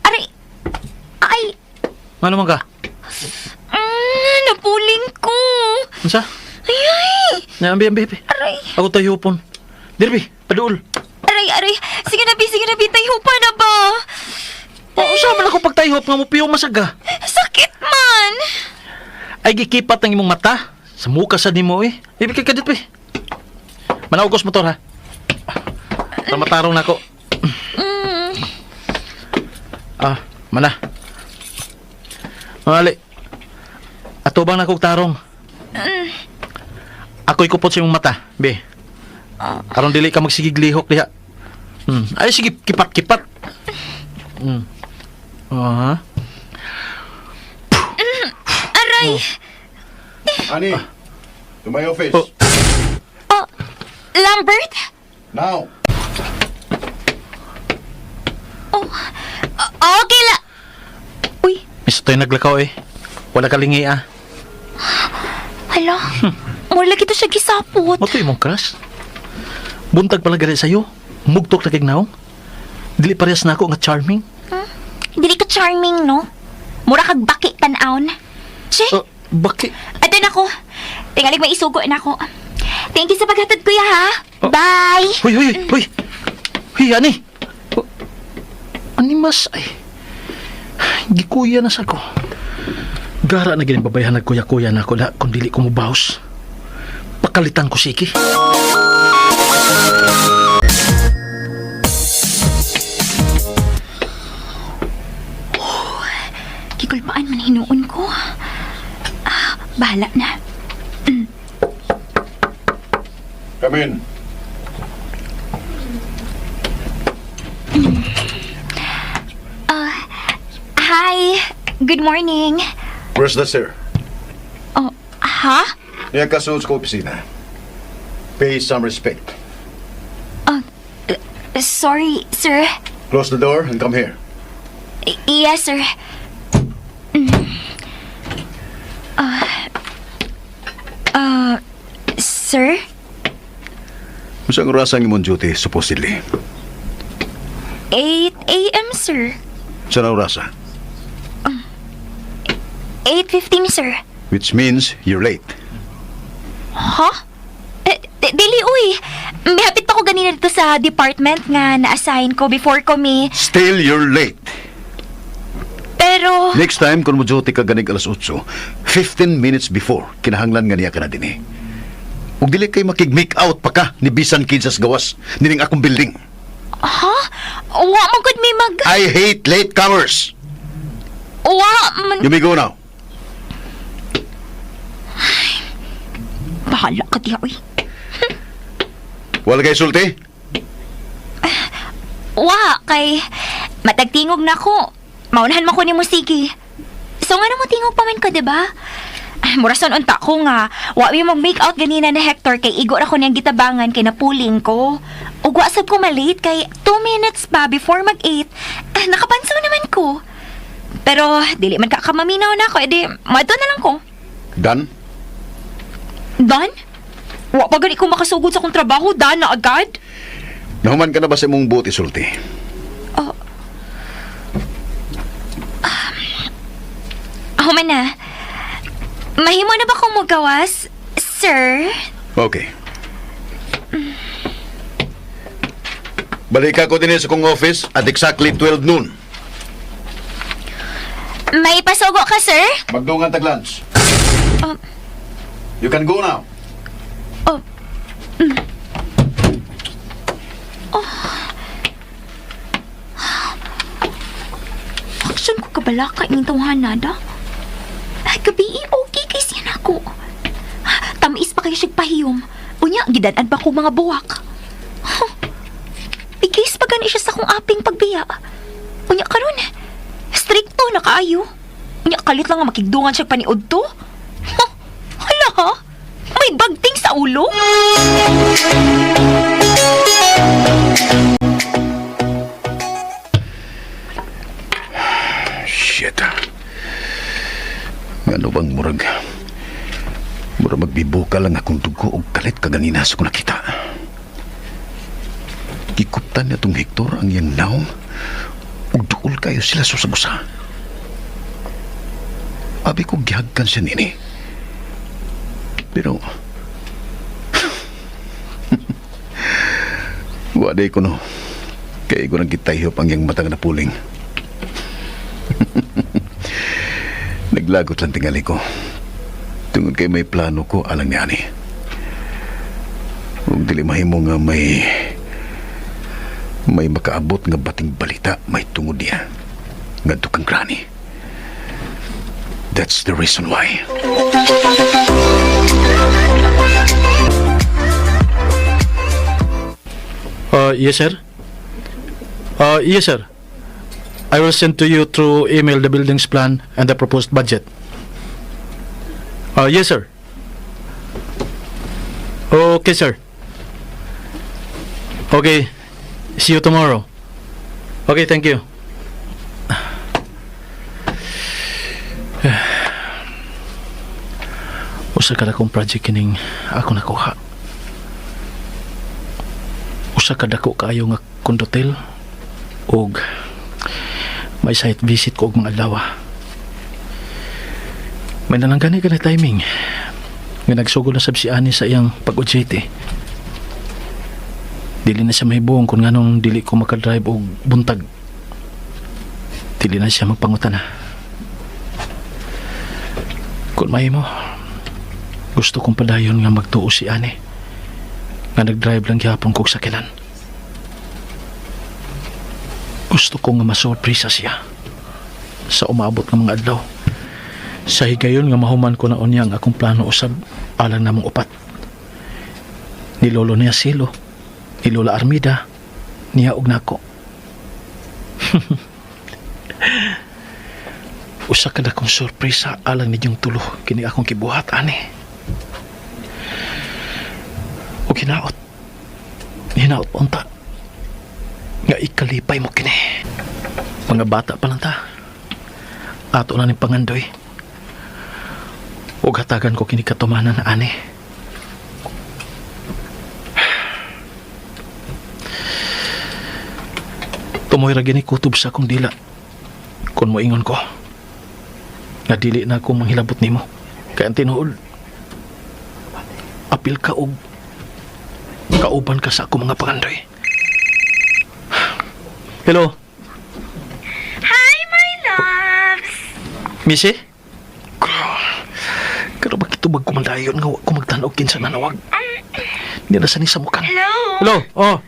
Aray, ay, Ano man ka? napuling ko. Ansa? Ay, Na, ambi. aray, Ako tayo pon. Dirbi, paduol. aray. Sige na, bi, tayo pa na ba? Oo, saan man ako pagtayhop nga mo piyo masaga. Sakit man. Ay, gikipat ang imong mata. Sa muka sa nimo eh. Ibig ka dito eh. Manaugos motor ha. Tamatarong na ako. Mana. Mali. Ato bang nakog tarong? Ako'y kupot sa imong mata, be. Aron dili ka magsigiglihok diha. Ay, sige, kipat. Ha? Aray. Ani, to my office. Oh. Lambert? Now. Okay la. Uy, Miss to'y naglakaw eh. Wala kalingi ah. hala. Mula lagi to siya gisapot. Matoy mong crush. Buntag pala gali sa'yo. Mugtok na kignaong. Dili parehas na ako nga charming. Dili ka charming, no? Mura kag baki tan-aon. Che, Baki. ato na ko. Tingalig may isugo na ko. Thank you sa paghatod, kuya, ha? Bye! Huy, ani. Ani mas, ay. Gikuya na sa ko. Gara na ginibabayahan na kuya-kuya na ako na kung dili ko mubaws. Pakalitan ko siki. Kikulpaan man hinuon ko. Bahala na. Come in. Hi! Good morning. Where's the sir? Oh, ha? Niya kasunod sa opisina. Pay some respect. Sorry, sir. Close the door and come here. Yes, sir. Sir? Masang oras ang imong duty, supposedly. 8 a.m., sir. Sa orasa? 8:15, sir. Which means you're late. Ha? Dili, uy. Mihapit pa ko ganina dito sa department nga na-assign ko before ko Still, you're late. Pero... Next time, kung mo duty ka ganig alas 8, 15 minutes before, kinahanglan nga niya ka na din eh. Ug dili kay makig-make out pa ka ni bisan kinsas gawas, nining akong building. Ha? Wa mo gud may mag... I hate latecomers. Wa man... You may go now. Bahala ka diya, uy. Wala kay sulti? Wa, kay matagtingog na ko. Maunahan man ko ni mo sige. So nga na mo tingog pa man ka, diba? Murason unta ko nga, wa mi mag-make out ganina na Hector kay igo na ko niyang gitabangan kay napuling ko. Ug wa sab ko malate kay 2 minutes pa before mag-8. Nakapansaw naman ko. Pero dili man ka kamaminaw na ako, edi maadto na lang ko. Dan? Dan? Wa pa gani ko makasugod sa kong trabaho, Dan na agad? Nahuman ka na ba sa imong buot isulti? Human na. Mahimo na ba kong magawas, sir? Okay. Balik ako din sa kong office at exactly 12 noon. May pasugo ka, sir? Magdungan tag-lunch. Oh. You can go now. Oh. Action ko kabalaka ining tawhanada. Ay, gabi, okay kay siya ako. Tamis pa kayo siyang pahiyom. Unya, gidanan pa ko mga buwak. Huh. Bigis pa gani siya sa kong aping pagbiya. Unya, karon, stricto na kaayo. Unya, kalit lang nga makigdungan siya paniod to. Huh. Hala ha? May bagting sa ulo? Shit. Ano bang murag? Murag magbibuka lang akong dugo o kalit kaganina sa ko nakita. Gikuptan niya tong Hector ang iyang naong ug duol kayo sila susabusa. Abi ko gihagkan siya nini. Pero waday ko no. Kaya ko nang kitayhop ang iyang matang na puling. Naglagot lang tingali ko. Tungod kay may plano ko alang ni ani. Huwag dili mahimo nga may makaabot nga bating balita may tungod niya. Ngadto kang granny. That's the reason why. Yes, sir. Yes, sir. I will send to you through email the building's plan and the proposed budget. Yes, sir. Okay, sir. Okay. See you tomorrow. Okay, thank you. Usa kada kong project kining ako nakuha. Usa kada ko kayo nga kondotel og may site visit ko og mga adlaw. May nalanggani ka na timing nga nagsugol na sab si Ani sa iyang pag-udyete. Dili na siya may buong kung nganong dili ko makadrive og buntag. Dili na siya magpangutana. Kung may mo, gusto kong padayon nga magtuo si Ani nga nagdrive lang gihapon kog sakinan. Gusto ko nga masurpresa siya sa umabot ng mga adlaw. Sa higayon nga mahuman ko na unya ang akong plano usab alang namong upat. Ni Lolo niya Silo, ni Lola Armida, niya og nako. Usa ka na kong surpresa alang ninyong tulo kini akong kibuhat, Ani. O hinaot unta nga ikalipay mo kini. Mga bata pa lang ta. Ato na ni pangandoy. Ug hatagan ko kini katumanan na Ani. Tumoy ra gini kutob sa akong dila. Kun mo ingon ko nga dili na ako manghilabot nimo. Kaya ang tinuod, apil ka og kauban ka sa ako mga pangandoy. Hello? Hi, my loves! Missy? Pero bakit tubag kumandayon nga kung magtanaw kinsa nanawag? Nirasan ni sa mukan. Hello? Hello? Oh,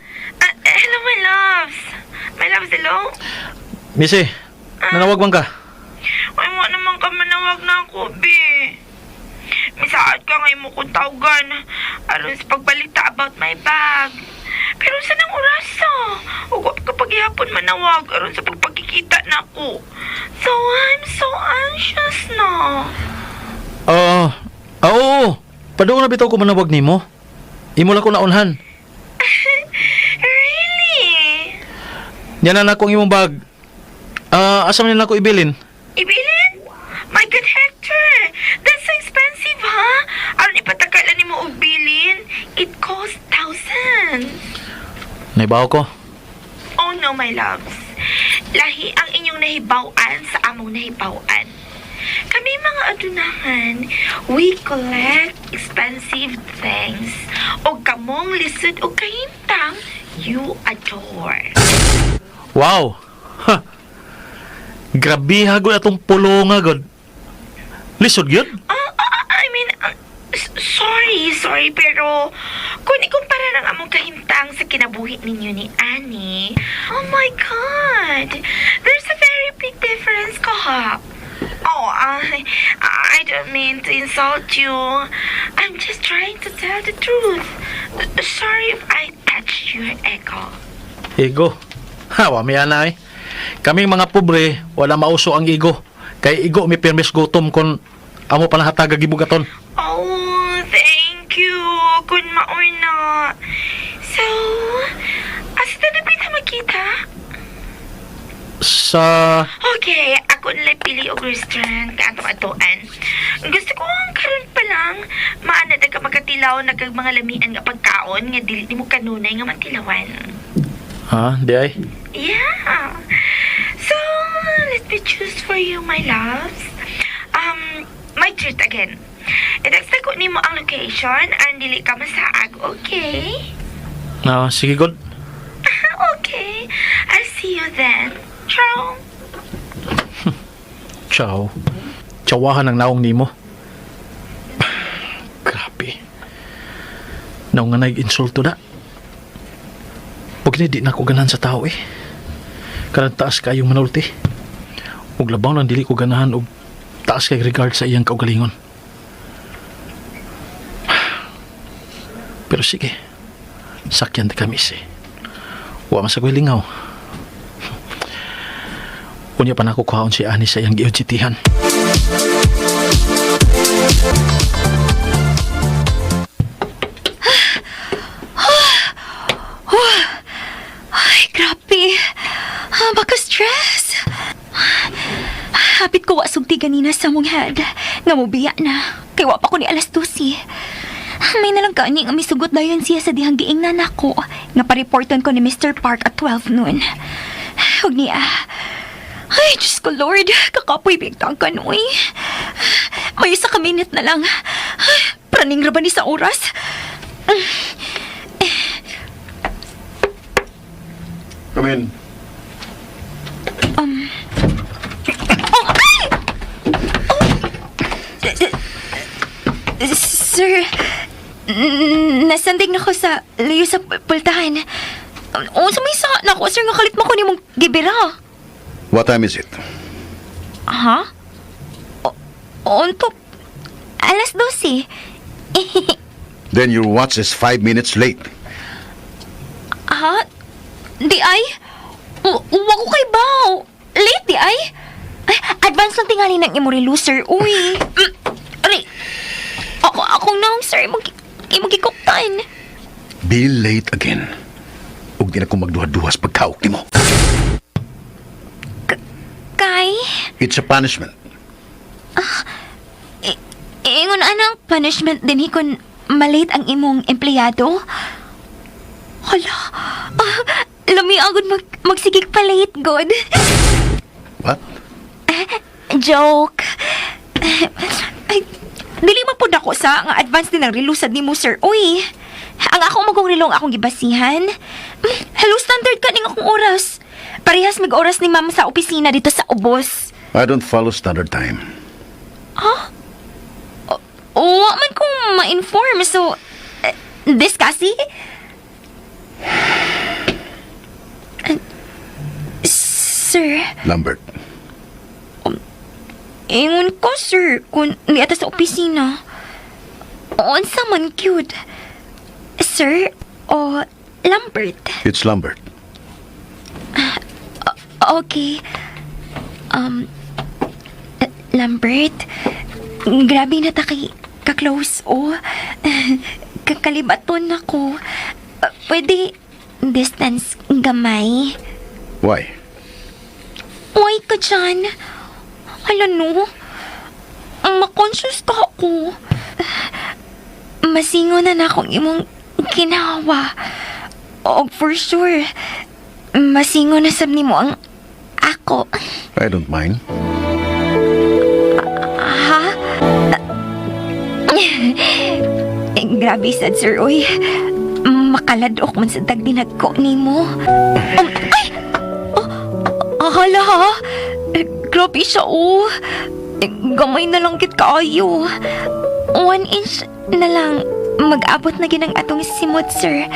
Hello, my loves. My loves, hello? Missy, nanawag man ka? Ay mo naman ka manawag na ako, be. Misaad ka ngayon mo kong tawagan. Aron sa pagbalita about my bag. Pero sa nang orasa? O kapag ihapon manawag aron sa pagpagkikita na ko. So I'm so anxious na. Oo. Padung na bitaw ko manawag nimo. Imo lang ko naunhan. Really? Yan na akong imong bag. Asa man na ako ibilin? Ibilin? My good Hector, that's so expensive, ha? Aron ipatakalan ni mo og bilin, it costs thousands. Naibaw ko. Oh no, my loves. Lahi ang inyong nahibawan sa among nahibawan. Kami mga adunahan, we collect expensive things. O kamong lisod o kahintang, you adore. Wow. Ha. Grabe hagod atong pulonga god. Lisod gyud? I mean, sorry, pero kung ikumpara ng among kahintang sa kinabuhi ninyo ni Annie, oh my God, there's a very big difference, kahap. Oh, I don't mean to insult you. I'm just trying to tell the truth. Sorry if I touched your ego. Ego. Hawa mi anay. Kaming mga pobre, wala mauso ang ego. Kay ego mi permis gutom kon amo panahataga gibugaton. Oh, thank you. Kun maoy na. So, asa na pita magkita? Sa... Okay, ako nila pili og restaurant ka atong atuan. Gusto ko ang karon pa lang maana ka magkatilaw na kag mga lamian nga pagkaon nga dili nimo kanunay nga matilawan. Ha? Di ay? Yeah. So, let me choose for you, my loves. My treat again. I-text ko nimo ang location and dili ka masaag, okay? Sige god. Okay. I'll see you then. Ciao. Ciao. Tsawahan ang naong nimo. Grabe. Naong nga nag-insulto na. Huwag di na ko ganahan sa tao eh. Karang taas kayong manulti. Huwag labaw lang dili ko ganahan og taas kay regard sa iyang kaugalingon. Pero sige. Sakyan di kami eh. Huwag masagoy lingaw. Unya pa na ako kuhaon si Ani sa iyang giudsitihan. Ay, grabe. Baka stress. Hapit ko wasog ti ganina sa mong head. Nga mo biya na. Kay wa pa ko ni alas 12. May nalang kani nga misugot dayon siya sa dihang giingnan ako. Nga pareporton ko ni Mr. Park at 12 noon. Huwag niya. Ay, Diyos ko, Lord. Kakapoy bigtang ka, uy. May isa ka minute na lang. Praning ra ba ni sa oras? Come in. Sir, nasandig na ko sa layo sa pultahan. Sumisa na ako, sir, nga kalit mo ko ni mong gibira. What time is it? Ha? Untok. Alas 12. Then your watch is 5 minutes late. Ha? Di ay? Wako kay baw. Late di ay? Advance lang tingali ng imori loser. Uy. Aray. Ako na, sir. Magkikuktan. Be late again. Huwag din ako magduha-duhas pagkaok ni mo. Kay? It's a punishment. Ingon anang punishment din kung malate ang imong empleyado? Hala. Lamiagod magsigig pa late, God. What? Joke. Ay, dili man pud ako sa nga advance din ang relusad ni mo, sir. Uy, ang akong magong akong gibasihan. Hello, standard ka ning akong oras. Parehas mag-oras ni mama sa opisina dito sa ubos. I don't follow standard time. Huh? Wa man kong ma-inform, so... this kasi? Sir... Lambert. Ingon ko, sir, kung niata sa opisina. Unsa man cute. Sir, o Lambert. It's Lambert. Okay. Lambert, grabe na ta kay ka-close, oh. Kakalibaton ako. Pwede distance gamay. Why? Uy ka dyan. Hala no. Ma-conscious ka ako. Masingo na akong imong ginawa. O for sure, masingo na sab nimo ang ako. I don't mind. Ha? Grabe sad, sir. Uy, makaladok man sa tagdinag ko nimo. Ay! Hala ha? Grabe siya, oh. Gamay na lang kit kaayo. 1 inch na lang mag-abot na ginang atong simot, sir.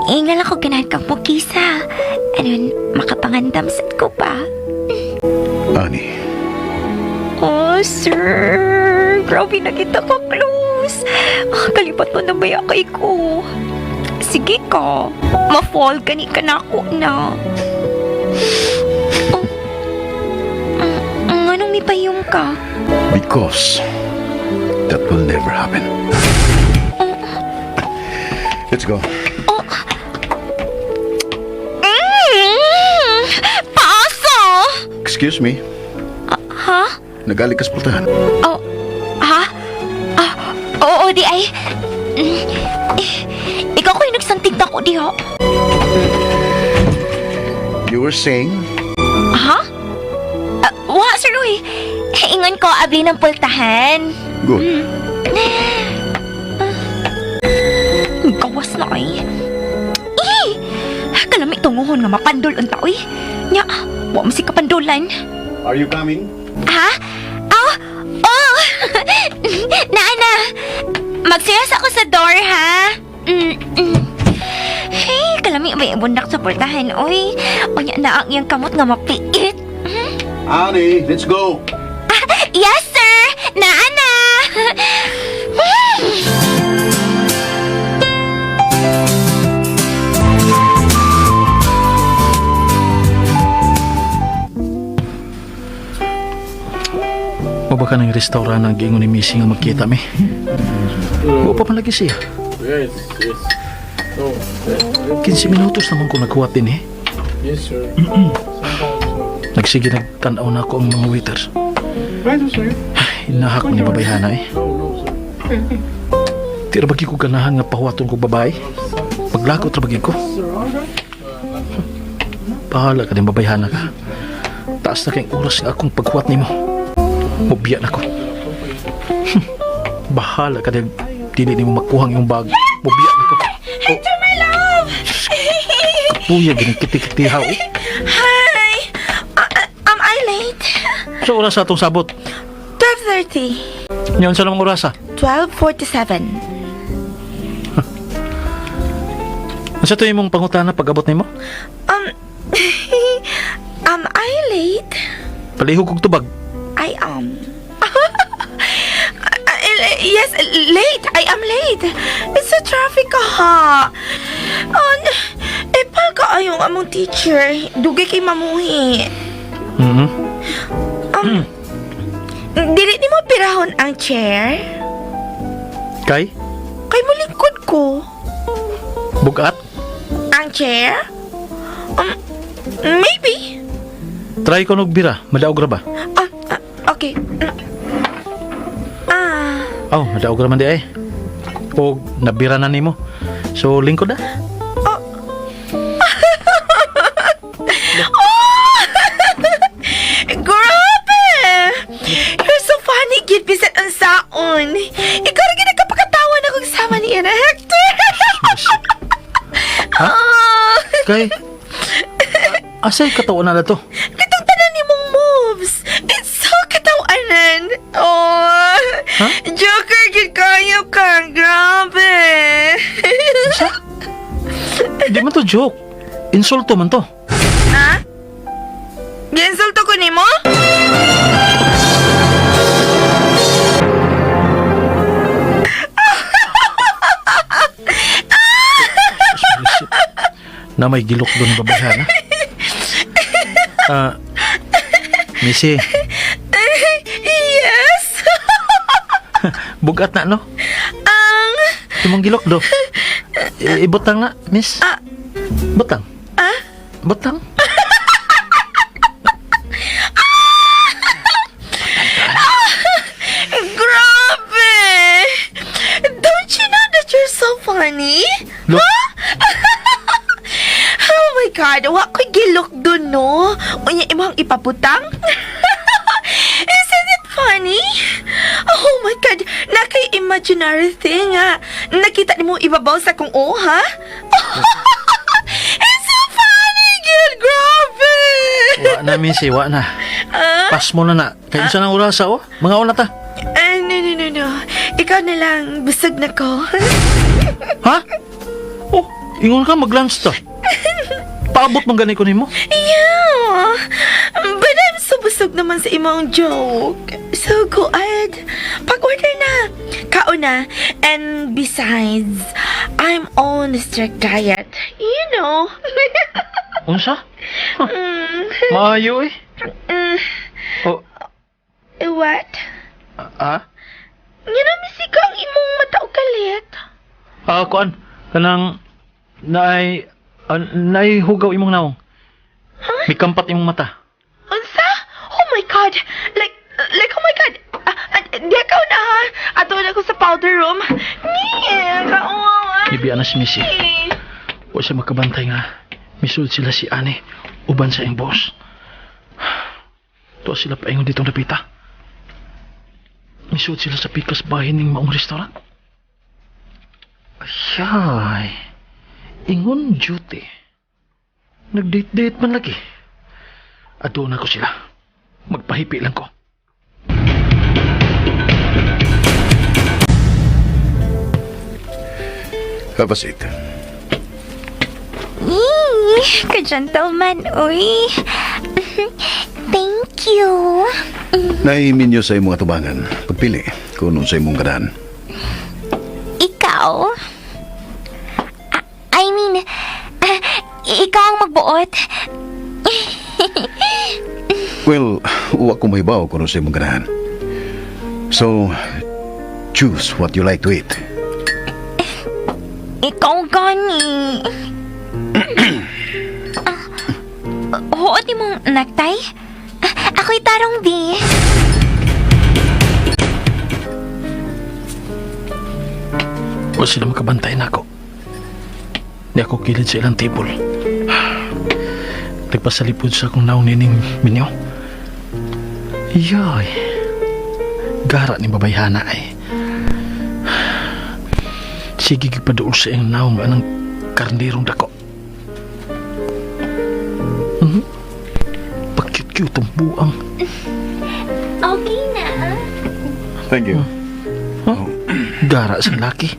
Ingal ako ganahan kang pukisa. Ano, makapangandam sad ko pa. Ani, Oh, sir. Grabe na kita ka close. Kalipat mo na ba kay ko? Sige ka. Ma-fall ka ni ka na ako na. Anong may payong ka? because that will never happen. Let's go. Paasa! Excuse me. Ha? Nagali ka sa pultahan. Oh, ha? Oo, di ay. Ikaw ko yung nagsantig na ko, di ho. You were saying? Ha? Wa, Sir Louie. Ingon ko, abli ng pultahan. Good. Gawas na ay. Kalami tunguhon nga mapandol unta, oy. Nya, wa mo si kapandolan. Are you coming? Ha? Oh! Naana, magsayas ako sa door, ha? Hey, kalami may ibundak sa portahan, oy. O nya na ang iyang kamot nga mapiit. Annie, let's go. Yes, sir! Naana! O baka ng restaurant ang giingon ni Missy nga magkita mi. O pa man lagi siya. Yes. 15 minutos naman ko nagkuhat din eh. Yes, sir. Nagsige nagtanaw na ako ang mga waiters. Right, sir. Hinahak ni babayhana eh. Tira bagi ko ganahan nga pahuwaton ko babae. Paglakot ra bagi ko. Bahala ka din babayhana ka. Taas na kayong oras nga akong paghuwat nimo. Mubiya na ko. Bahala ka din. Dili nimo makuhang yung bag. Mubiya na ko. Hector, my love! Kapuya ganang kiti-kitihaw eh. Hi! Am I late? So oras sa atong sabot. 12:30. Ngayon sa lang oras 12:47. Ano sa ito yung mong pangutana pag-abot nimo? Am I late? Palihog kog tubag. I am. Yes, late. I am late. It's a traffic ha. Epal ka ayong among teacher. Dugay kay mamuhi. Dili ni mo pirahon ang chair? Kay? Kay mulingkod ko. Bugat? Ang chair? Maybe. Try ko bira. Madaog ra ba? Okay. Oh, madaog ra man di ay. O nabira na nimo. So lingkod na. Grabe! You're so funny, Gid. Bisan ang saon. Ikaw rin nagkapakatawan akong sama ni Ana Hector. Ha? Kay? Asay katawan na to? Katong tanan ni mong moves. It's so katawanan. Oh. Ha? Joker, Gid kayo ka. Grabe. Di man to joke. Insulto man to. Ha? Ginsulto ko ni mo? na may gilok doon babahan, ha? Missy, Yes! bugat na, no? Ang... Imong gilok do. Ibutang na, miss. Butang. Butang. Grabe! Don't you know that you're so funny? Look. Oh my God, wa ko'y gilok dun, no? Unya imong ipaputang? Isn't it funny? Oh my God, nakay-imaginary thing, ha? Nakita ni mo ibabaw sa kong ha? It's so funny, Gil! Grabe! Wa na, Missy, wa na. Pas mo na na. Kaya isa ng orasa, oh. Mga una ta. No. Ikaw na lang, busog na ko. Ha? Oh, ingon ka, mag-lunch ta. Paabot mong ganay ko nimo. Yeah. But I'm so busog naman sa imong joke. So go ahead. Pag-order na. Kauna. And besides, I'm on a strict diet. You know. Unsa? Huh. Maayo eh. Oh, What? Nga na misika ang imong mata o kalit. kuan. Kanang, naay hugaw imong naong. Huh? May kampat imong mata. Unsa? Oh my God. Like, oh my God. Di ikaw na ha. Ato na ko sa powder room. Niya, kauwawa. Ibian na si Missy. Huwag siya makabantay nga. Misud sila si Ani. Uban sa iyong boss. Tuwa sila paingon ditong napita. Misud sila sa pikas bahin ng maong restaurant. Ayay. Ingon duty. Nag-date-date man lagi. Aduna ko sila. Magpahipi lang ko. Have a seat. Ka-gentleman, uy. Thank you. Naiminyo sa imong atubangan. Pagpili kung sa imong ganahan. Ikaw? I mean, ikaw ang magbuot. Well, wa ko mahibaw kung sa imong ganahan. So, choose what you like to eat. Ikaw gani. Huot ni mong naktay? Ako'y tarong di. Huwag sila makabantay na ako. Di ako kilid sa ilang table. Nagpasalipod sa akong naong nining minyo. Yay. Gara ni babayhana ay. Sige gipaduol sa iyong naong anang karnirong dako. Pag-cute-cute ang buang. Okay na. Thank you. Gara sa laki.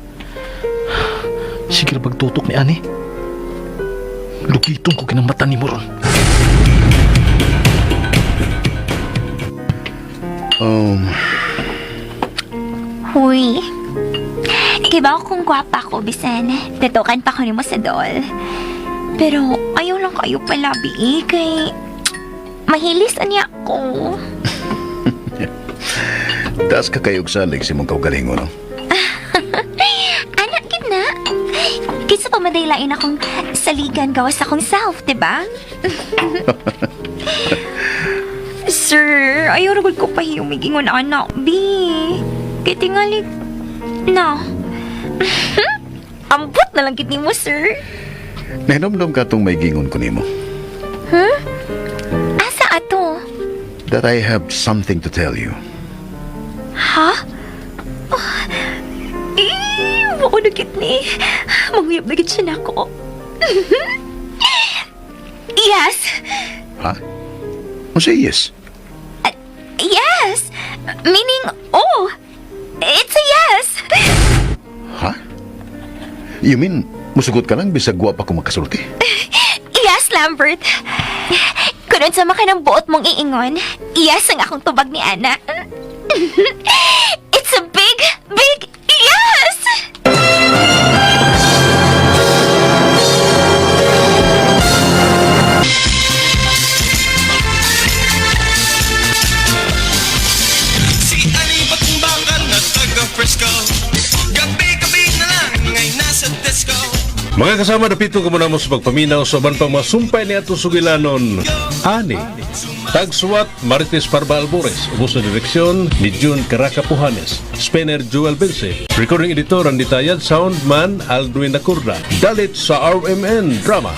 Sige na pagtutok ni Ani. Lugitong ko kinang mata ni Moron. Huy. Kibaw kung gwapa ko, bisan. Tatukan pa ko ni mo sa doll. Pero ayaw lang kayo palabi eh, kay mahilis niya ako. Taas ka kayog salig si mong kaugalingo, no? Anak, gid na. Kisa pa madaylain akong saligan gawas akong self, diba? Sir, ayaw ragod ko pa hiyumigingon anak, B. Kaya tingali na. Ambot na lang kit mo, sir. Nahinomdom ka itong may gingon ko nimo. Asa ato? That I have something to tell you. Ha? Bako na kit ni. Manguyab na kit siya na ako. Yes. Ha? O say yes. Yes. Meaning, oh. It's a yes. Ha? You mean, musugot ka lang bisag guwapa ko makasulti? Yes, Lambert. Kunod sa maka ng buot mong iingon, yes ang akong tubag ni Ana. It's a big, big yes! Mga kasama, dapito ko muna mo sa pagpaminaw sa uban pang masumpay ni atong sugilanon. Ani, tagsuwat Marites Parba Albores, ubos na direksyon ni June Caraca Pujanes, Spinner Joel Bense, recording editor ang ditayad, soundman Aldwin Nacurda, dalit sa RMN Drama.